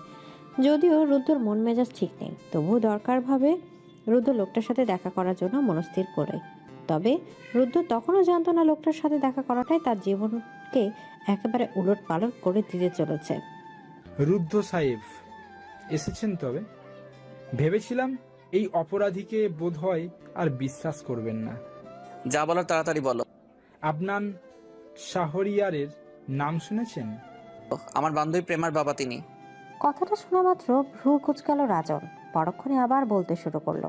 যদিও রুদ্ধর মন মেজাজ ঠিক নেই, তবুও দরকার ভাবে রুদ্ধ লোকটার সাথে দেখা করার জন্য মনস্থির করে। তবে রুদ্ধ তখনও জানতো না লোকটার সাথে দেখা করাটাই তার জীবনকে একেবারে উলট পালট করে দিতে চলেছে। রুদ্ধ সাহেব এসেছেন? তবে ভেবেছিলাম এই অপরাধীকে বোধহয় আর বিশ্বাস করবেন না। যা বলার তাড়াতাড়ি বলো। আদনান শাহরিয়ারের নাম শুনেছেন? আমার বান্ধবী প্রেমার বাবা তিনি। কথাটা শোনা মাত্র ভ্রু কুঁচকাল রাজন। পরক্ষণে আবার বলতে শুরু করলো।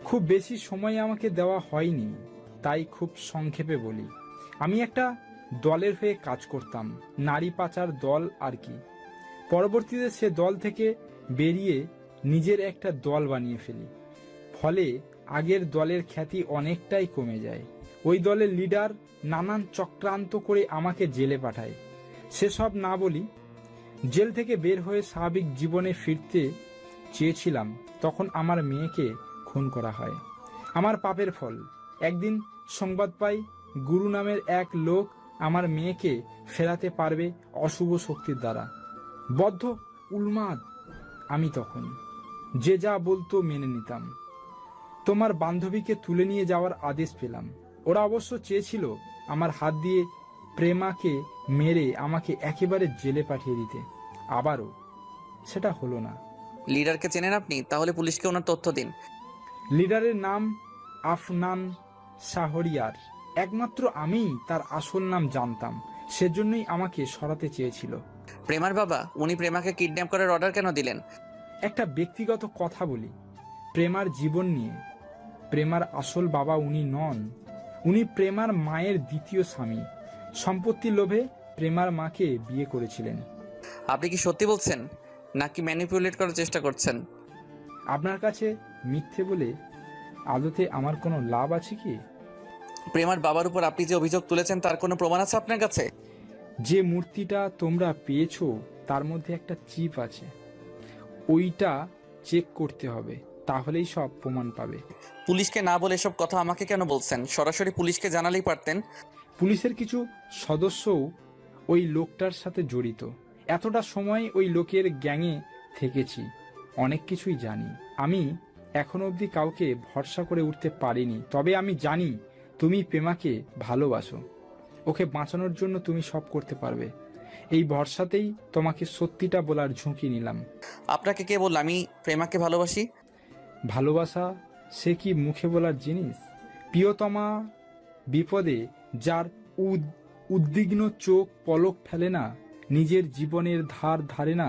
খুব বেশি সময় আমাকে দেওয়া হয়নি, তাই খুব সংক্ষেপে বলি। আমি একটা দলের হয়ে কাজ করতাম, নারী পাচার দল আর কি। পরবর্তীতে সে দল থেকে বেরিয়ে নিজের একটা দল বানিয়ে ফেলি। ফলে আগের দলের খ্যাতি অনেকটাই কমে যায়। ওই দলের লিডার নানান চক্রান্ত করে আমাকে জেলে পাঠায়। সেসব না বলি, জেল থেকে বের হয়ে স্বাভাবিক জীবনে ফিরতে চেয়েছিলাম, তখন আমার মেয়েকে খুন করা হয়। আমার পাপের ফল। একদিন সংবাদ পাই গুরু নামের এক লোক আমার মেয়েকে ফেরাতে পারবে অশুভ শক্তির দ্বারা। বদ্ধ উন্মাদ আমি তখন, যে যা বলতো মেনে নিতাম। তোমার বান্ধবীকে তুলে নিয়ে যাওয়ার আদেশ পেলাম। ওরা অবশ্য চেয়েছিল আমার হাত দিয়ে প্রেমাকে মেরে আমাকে একেবারে জেলে পাঠিয়ে দিতে, আবারও সেটা হলো না। লিডারকে চেনেন আপনি? তাহলে পুলিশকে ওনার তথ্য দিন। লিডারের নাম আফনান শাহরিয়ার। একমাত্র আমিই তার আসল নাম জানতাম, সেজন্যই আমাকে সরাতে চেয়েছিল। প্রেমার বাবা, উনি প্রেমাকে কিডন্যাপ করার অর্ডার কেন দিলেন? একটা ব্যক্তিগত কথা বলি প্রেমার জীবন নিয়ে। প্রেমার আসল বাবা উনি নন, উনি প্রেমার মায়ের দ্বিতীয় স্বামী। সম্পত্তির লোভে প্রেমার মাকে বিয়ে করেছিলেন। আপনি কি সত্যি বলছেন নাকি ম্যানিপুলেট করার চেষ্টা করছেন? আপনার কাছে মিথ্যে বলে আদতে আমার কোনো লাভ আছে কি? প্রেমার বাবার উপর আপনি যে অভিযোগ তুলেছেন তার কোনো প্রমাণ আছে আপনার কাছে? যে মূর্তিটা তোমরা পেয়েছো তার মধ্যে একটা চিপ আছে, ওইটা চেক করতে হবে, তাহলেই সব প্রমাণ পাবে। পুলিশকে না বলে এসব কথা আমাকে কেন বলছেন? সরাসরি পুলিশকে জানালেই পারতেন। পুলিশের কিছু সদস্যও ওই লোকটার সাথে জড়িত। এতটা সময় ওই লোকের গ্যাংয়ে থেকেছি, অনেক কিছুই জানি। আমি এখনো অবধি কাউকে ভরসা করে উঠতে পারিনি, তবে আমি জানি তুমি প্রেমাকে ভালোবাসো। ওকে বাঁচানোর জন্য তুমি সব করতে পারবে। এই ভরসাতেই তোমাকে সত্যিটা বলার ঝুঁকি নিলাম। আপনাকে কে বলল আমি প্রেমাকে ভালোবাসি? ভালোবাসা সে কি মুখে বলার জিনিস? প্রিয়তমা বিপদে যার উদ্বিগ্ন চোখ পলক ফেলে না, নিজের জীবনের ধার ধারে না,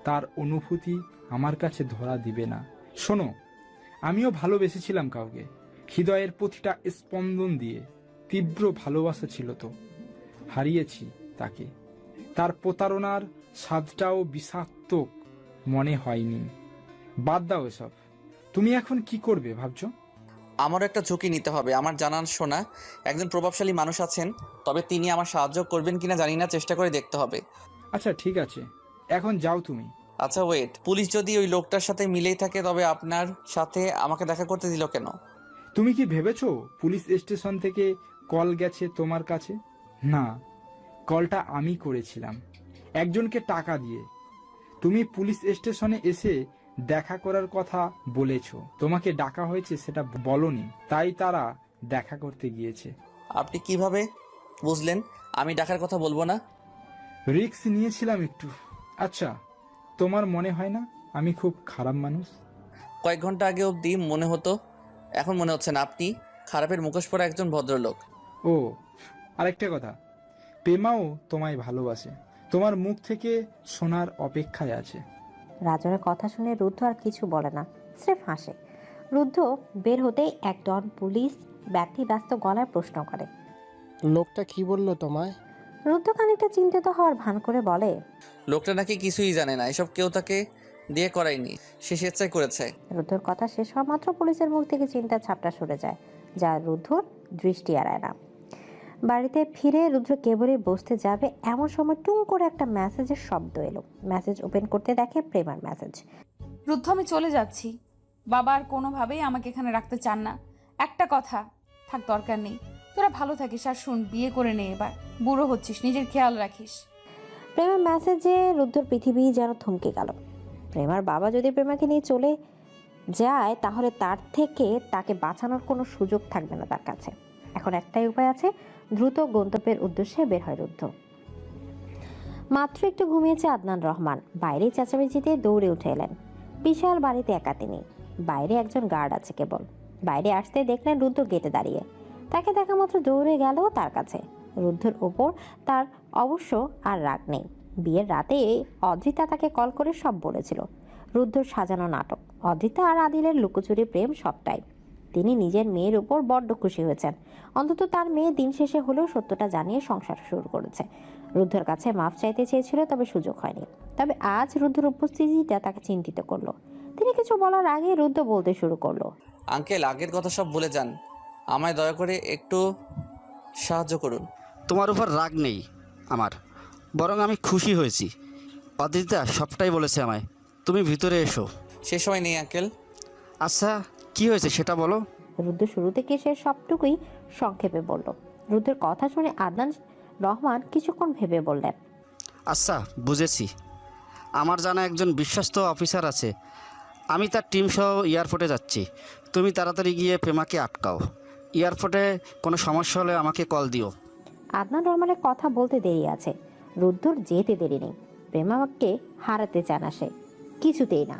তার অনুভূতি আমার কাছে ধরা দিবে না। শোনো, আমিও ভালোবেসেছিলাম কাউকে, হৃদয়ের প্রতিটা স্পন্দন দিয়ে। তীব্র ভালোবাসা ছিল তো, হারিয়েছি তাকে। তার প্রতারণার স্বাদটাও বিষাক্ত মনে হয়নি। বাদ দাও এসব। তুমি এখন কি করবে ভাবছো? আমারও একটা ঝুঁকি নিতে হবে। আমার জানার শোনা একজন প্রভাবশালী মানুষ আছেন, তবে তিনি আমার সাহায্য করবেন কিনা জানি না, চেষ্টা করে দেখতে হবে। আচ্ছা ঠিক আছে, এখন যাও তুমি। আচ্ছা ওয়েট, পুলিশ যদি ওই লোকটার সাথে মিলেই থাকে তবে আপনার সাথে আমাকে দেখা করতে দিল কেন? তুমি কি ভেবেছো পুলিশ স্টেশন থেকে কল গেছে তোমার কাছে? না, কলটা আমি করেছিলাম একজনকে টাকা দিয়ে। তুমি পুলিশ স্টেশনে এসে দেখা করার কথা বলেছো, তোমাকে ডাকা হয়েছে সেটা বলনি, তাই তারা দেখা করতে গিয়েছে। আপনি কিভাবে বুঝলেন আমি ডাকার কথা বলবো না? রিস্ক নিয়েছিলাম একটু। আচ্ছা, তোমার মনে হয় না আমি খুব খারাপ মানুষ? কয়েক ঘন্টা আগে অবধি মনে হতো, এখন মনে হচ্ছে না। আপনি খারাপের মুখোশ পরা একজন ভদ্রলোক। ও, আরেকটা কথা, প্রেমাও তোমায় ভালোবাসে, তোমার মুখ থেকে শোনার অপেক্ষায় আছে। রাজনের কথা শুনে রুদ্ধ আর কিছু বলে না, স্রেফ হাসে। রুদ্ধ বের হতেই এক ডন পুলিশ ব্যতিব্যস্ত গলায় প্রশ্ন করে, লোকটা কি বললো তোমায়? রুদ্ধ খানিকটা চিন্তিত হওয়ার ভান করে বলে, লোকটা নাকি কিছুই জানে না, এসব কেউ তাকে দিয়ে করায়নি, সে স্বেচ্ছায় করেছে। রুদ্ধর কথা শেষ হওয়া মাত্র পুলিশের মুখ থেকে চিন্তার ছাপটা সরে যায়, যা রুদ্ধর দৃষ্টি এড়ায় না। বাড়িতে ফিরে রুদ্র কেবলই বসতে যাবে এমন সময় টুং করে একটা মেসেজের শব্দ এলো। মেসেজ ওপেন করতে দেখে প্রেমার মেসেজ। রুদ্ধ, আমি চলে যাচ্ছি। বাবা আর কোনোভাবেই আমাকে এখানে রাখতে চান না। একটা কথা, থাক, দরকার নেই। তোরা ভালো থাকিস, আর শুন, বিয়ে করে নে এবার। বুড়ো হচ্ছিস, নিজের খেয়াল রাখিস। প্রেমার মেসেজে রুদ্রর পৃথিবী যেন থমকে গেল। প্রেমার বাবা যদি প্রেমাকে নিয়ে চলে যায় তাহলে তার থেকে তাকে বাঁচানোর কোনো সুযোগ থাকবে না তার কাছে। এখন একটাই উপায় আছে, দ্রুত গন্তব্যের উদ্দেশ্যে বের হয় রুদ্ধ। মাত্র একটু ঘুমিয়েছে আদনান রহমান, বাইরে চেঁচামেচিতে দৌড়ে উঠে এলেন। বিশাল বাড়িতে একা তিনি, বাইরে একজন গার্ড আছে কেবল। বাইরে আসতে দেখলেন রুদ্ধ গেটে দাঁড়িয়ে। তাকে দেখা মাত্র দৌড়ে গেল তার কাছে। রুদ্ধর ওপর তার অবশ্য আর রাগ নেই। বিয়ের রাতে অদ্রিতা তাকে কল করে সব বলেছিল। রুদ্ধর সাজানো নাটক, অদ্রিতা আর আদিলের লুকোচুরি প্রেম, সবটাই। তিনি নিজের মেয়ের উপর বড্ড খুশি হয়েছেন। অন্তত তার মেয়ে দিন শেষে হলেও সত্যটা জানিয়ে সংসার শুরু করেছে। রুদ্ধর কাছে মাফ চাইতে চেয়েছিল, তবে সুযোগ হয়নি। তবে আজ রুদ্ধর উপস্থিতিটা তাকে চিন্তিত করলো। তিনি কিছু বলার আগে রুদ্র বলতে শুরু করলো। আঙ্কেল, আগের কথা সব ভুলে যান। আমায় দয়া করে একটু সাহায্য করুন। তোমার উপর রাগ নেই আমার, বরং আমি খুশি হয়েছি। অদিতিতা সবটাই বলেছে আমায়। তুমি ভিতরে এসো। সে সময় নেই আঙ্কেল। আচ্ছা, কি হয়েছে সেটা বলো। রুদ্র শুরু থেকে সে সবটুকুই সংক্ষেপে বলল। রুদ্রের কথা শুনে আদনান রহমান কিছুক্ষণ ভেবে বললেন, আচ্ছা বুঝেছি। আমার জানা একজন বিশ্বস্ত অফিসার আছে, আমি তার টিম সহ এয়ারপোর্টে যাচ্ছি। তুমি তাড়াতাড়ি গিয়ে প্রেমাকে আটকাও। এয়ারপোর্টে কোনো সমস্যা হলে আমাকে কল দিও। আদনান রহমানের কথা বলতে দেরি আছে, রুদ্রর যেতে দেরি নেই। প্রেমাকে হারাতে চান না সে, কিছুতেই না।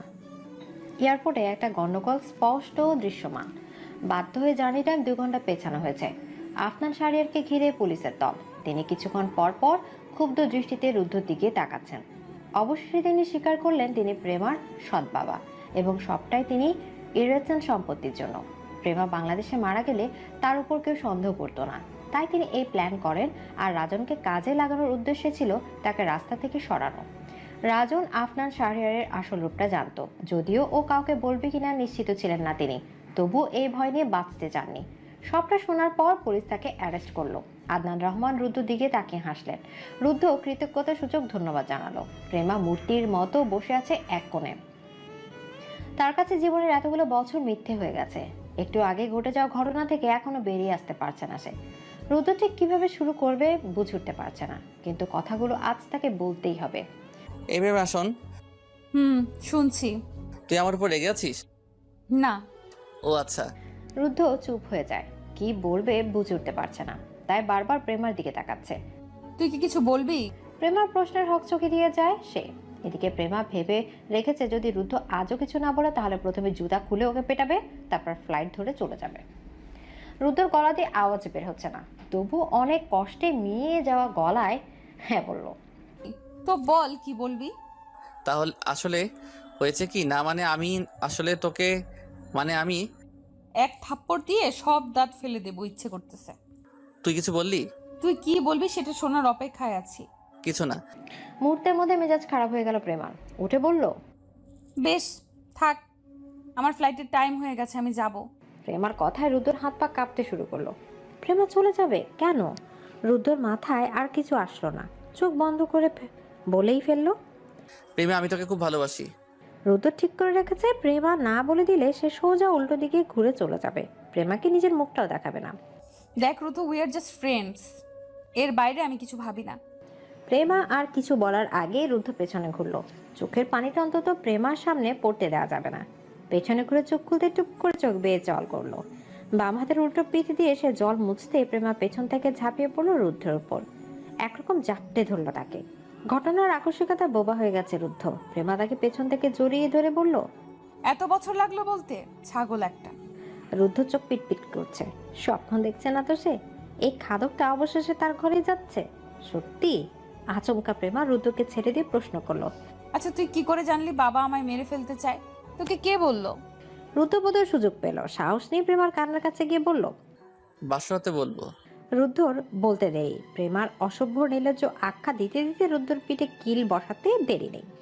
এয়ারপোর্টে একটা গন্ডগোল স্পষ্ট দৃশ্যমান। বাধ্য হয়ে জার্নি টাইম 2 ঘন্টা পেছানো হয়েছে। আফনান শাহরিয়ারকে ঘিরে পুলিশের দল। তিনি কিছুক্ষণ পর পর ক্ষুব্ধ দৃষ্টিতে রুদ্রর দিকে তাকাচ্ছেন। অবশেষে তিনি স্বীকার করলেন তিনি প্রেমার সৎ বাবা, এবং সবটাই তিনি এড়েছেন সম্পত্তির জন্য। প্রেমা বাংলাদেশে মারা গেলে তার উপর কেউ সন্দেহ করতো না, তাই তিনি এই প্ল্যান করেন। আর রাজনকে কাজে লাগানোর উদ্দেশ্য ছিল তাকে রাস্তা থেকে সরানো। রাজন আফনান শাহরিয়ারের আসল রূপটা জানতো, যদিও ও কাউকে বলবে কিনা নিশ্চিত ছিলেন না তিনি। তবুও এই ভয় নিয়ে বাঁচতে চাননি। সবটা শোনার পর পুলিশ তাকে অ্যারেস্ট করলো। আদনান রহমান রুদ্র দিকে তাকিয়ে হাসলেন। রুদ্র কৃতজ্ঞতা সূচক ধন্যবাদ জানালো। প্রেমা মূর্তির মতো বসে আছে এক কোণে। তার কাছে জীবনের এতগুলো বছর মিথ্যে হয়ে গেছে। একটু আগে ঘটে যাওয়া ঘটনা থেকে এখনো বেরিয়ে আসতে পারছে না সে। রুদ্র ঠিক কিভাবে শুরু করবে বুঝে উঠতে পারছে না, কিন্তু কথাগুলো আজ তাকে বলতেই হবে। এইভাবে আসুন। শুনছি। তুই আমার উপর রেগে আছিস? না। ও আচ্ছা। রুদ্র চুপ হয়ে যায়, কি বলবে বুঝে উঠতে পারছে না, তাই বারবার প্রেমার দিকে তাকাচ্ছে। তুই কি কিছু বলবি? প্রেমার প্রশ্নের হকচকি দিয়ে যায় সে। এদিকে প্রেমা ভেবে রেখেছে যদি রুদ্র আজও কিছু না বলে তাহলে প্রথমে জুতা খুলে ওকে পেটাবে, তারপর ফ্লাইট ধরে চলে যাবে। রুদ্রর গলা দিয়ে আওয়াজ বের হচ্ছে না, তবু অনেক কষ্টে মিয়ে যাওয়া গলায় হ্যাঁ বলল। তো বল কি বলবি। তাহলে আসলে হয়েছে কি না, মানে আমি আসলে তোকে, মানে আমি এক থাপ্পড় দিয়ে সব দাঁত ফেলে দেবো ইচ্ছে করতেছে। তুই কিছু বললি? তুই কি বলবি সেটা শোনার অপেক্ষায় আছি। কিছু না। মুহূর্তের মধ্যে মেজাজ খারাপ হয়ে গেল প্রেমার। উঠে বলল, বেশ থাক, আমার ফ্লাইটের টাইম হয়ে গেছে, আমি যাব। প্রেমার কথায় রুদ্রর হাত পা কাঁপতে শুরু করলো। প্রেমা চলে যাবে কেন? রুদ্রর মাথায় আর কিছু আসলো না, চোখ বন্ধ করে বলেই ফেললো, প্রেমে আমি তোকে খুব ভালোবাসি। রুদ্র ঠিক করে রেখেছে প্রেমা না বলে দিলে সে সোজা উল্টো দিকে ঘুরে চলে যাবে। প্রেমাকে নিজের মুখটাও দেখাবে না। দেখ Rutu, we are just friends, এর বাইরে আমি কিছু ভাবি না। প্রেমা আর কিছু বলার আগে রুদ্র পেছনে ঘুরলো। চোখের পানিটা অন্তত প্রেমার সামনে পড়তে দেওয়া যাবে না। পেছনে ঘুরে চোখ খুলতে টুক করে চোখ বেয়ে জল করলো। বাম হাতের উল্টো পিঠ দিয়ে সে জল মুছতে প্রেমা পেছন থেকে ঝাঁপিয়ে পড়লো রুদ্রের উপর। একরকম জাপটে ধরলো তাকে। ঘটনার আকস্মিকতা বোবা হয়ে গেছে রুদ্র। প্রেমা তাকে পেছন থেকে জড়িয়ে ধরে বলল, এত বছর লাগলো বলতে, ছাগল একটা। রুদ্র চোখ পিটপিট করছে। স্বপ্ন দেখছে না তো সে? এই খাদকটা অবশেষে তার ঘরে যাচ্ছে সত্যি? আচমকা প্রেমা রুদ্রকে ছেড়ে দিয়ে প্রশ্ন করলো, আচ্ছা তুই কি করে জানলি বাবা আমায় মেরে ফেলতে চায়? তোকে কে বললো? রুদ্র বোধহয় সুযোগ পেল, সাহস নিয়ে প্রেমার কান্নার কাছে গিয়ে বলল, বাসরাতে বলবো। রুদ্রর বলতে দেরি। প্রেমার অসভ্য নির্লজ্জ আখ্যা দিতে দিতে রুদ্রর পিঠে কিল বসাতে দেরি নেই।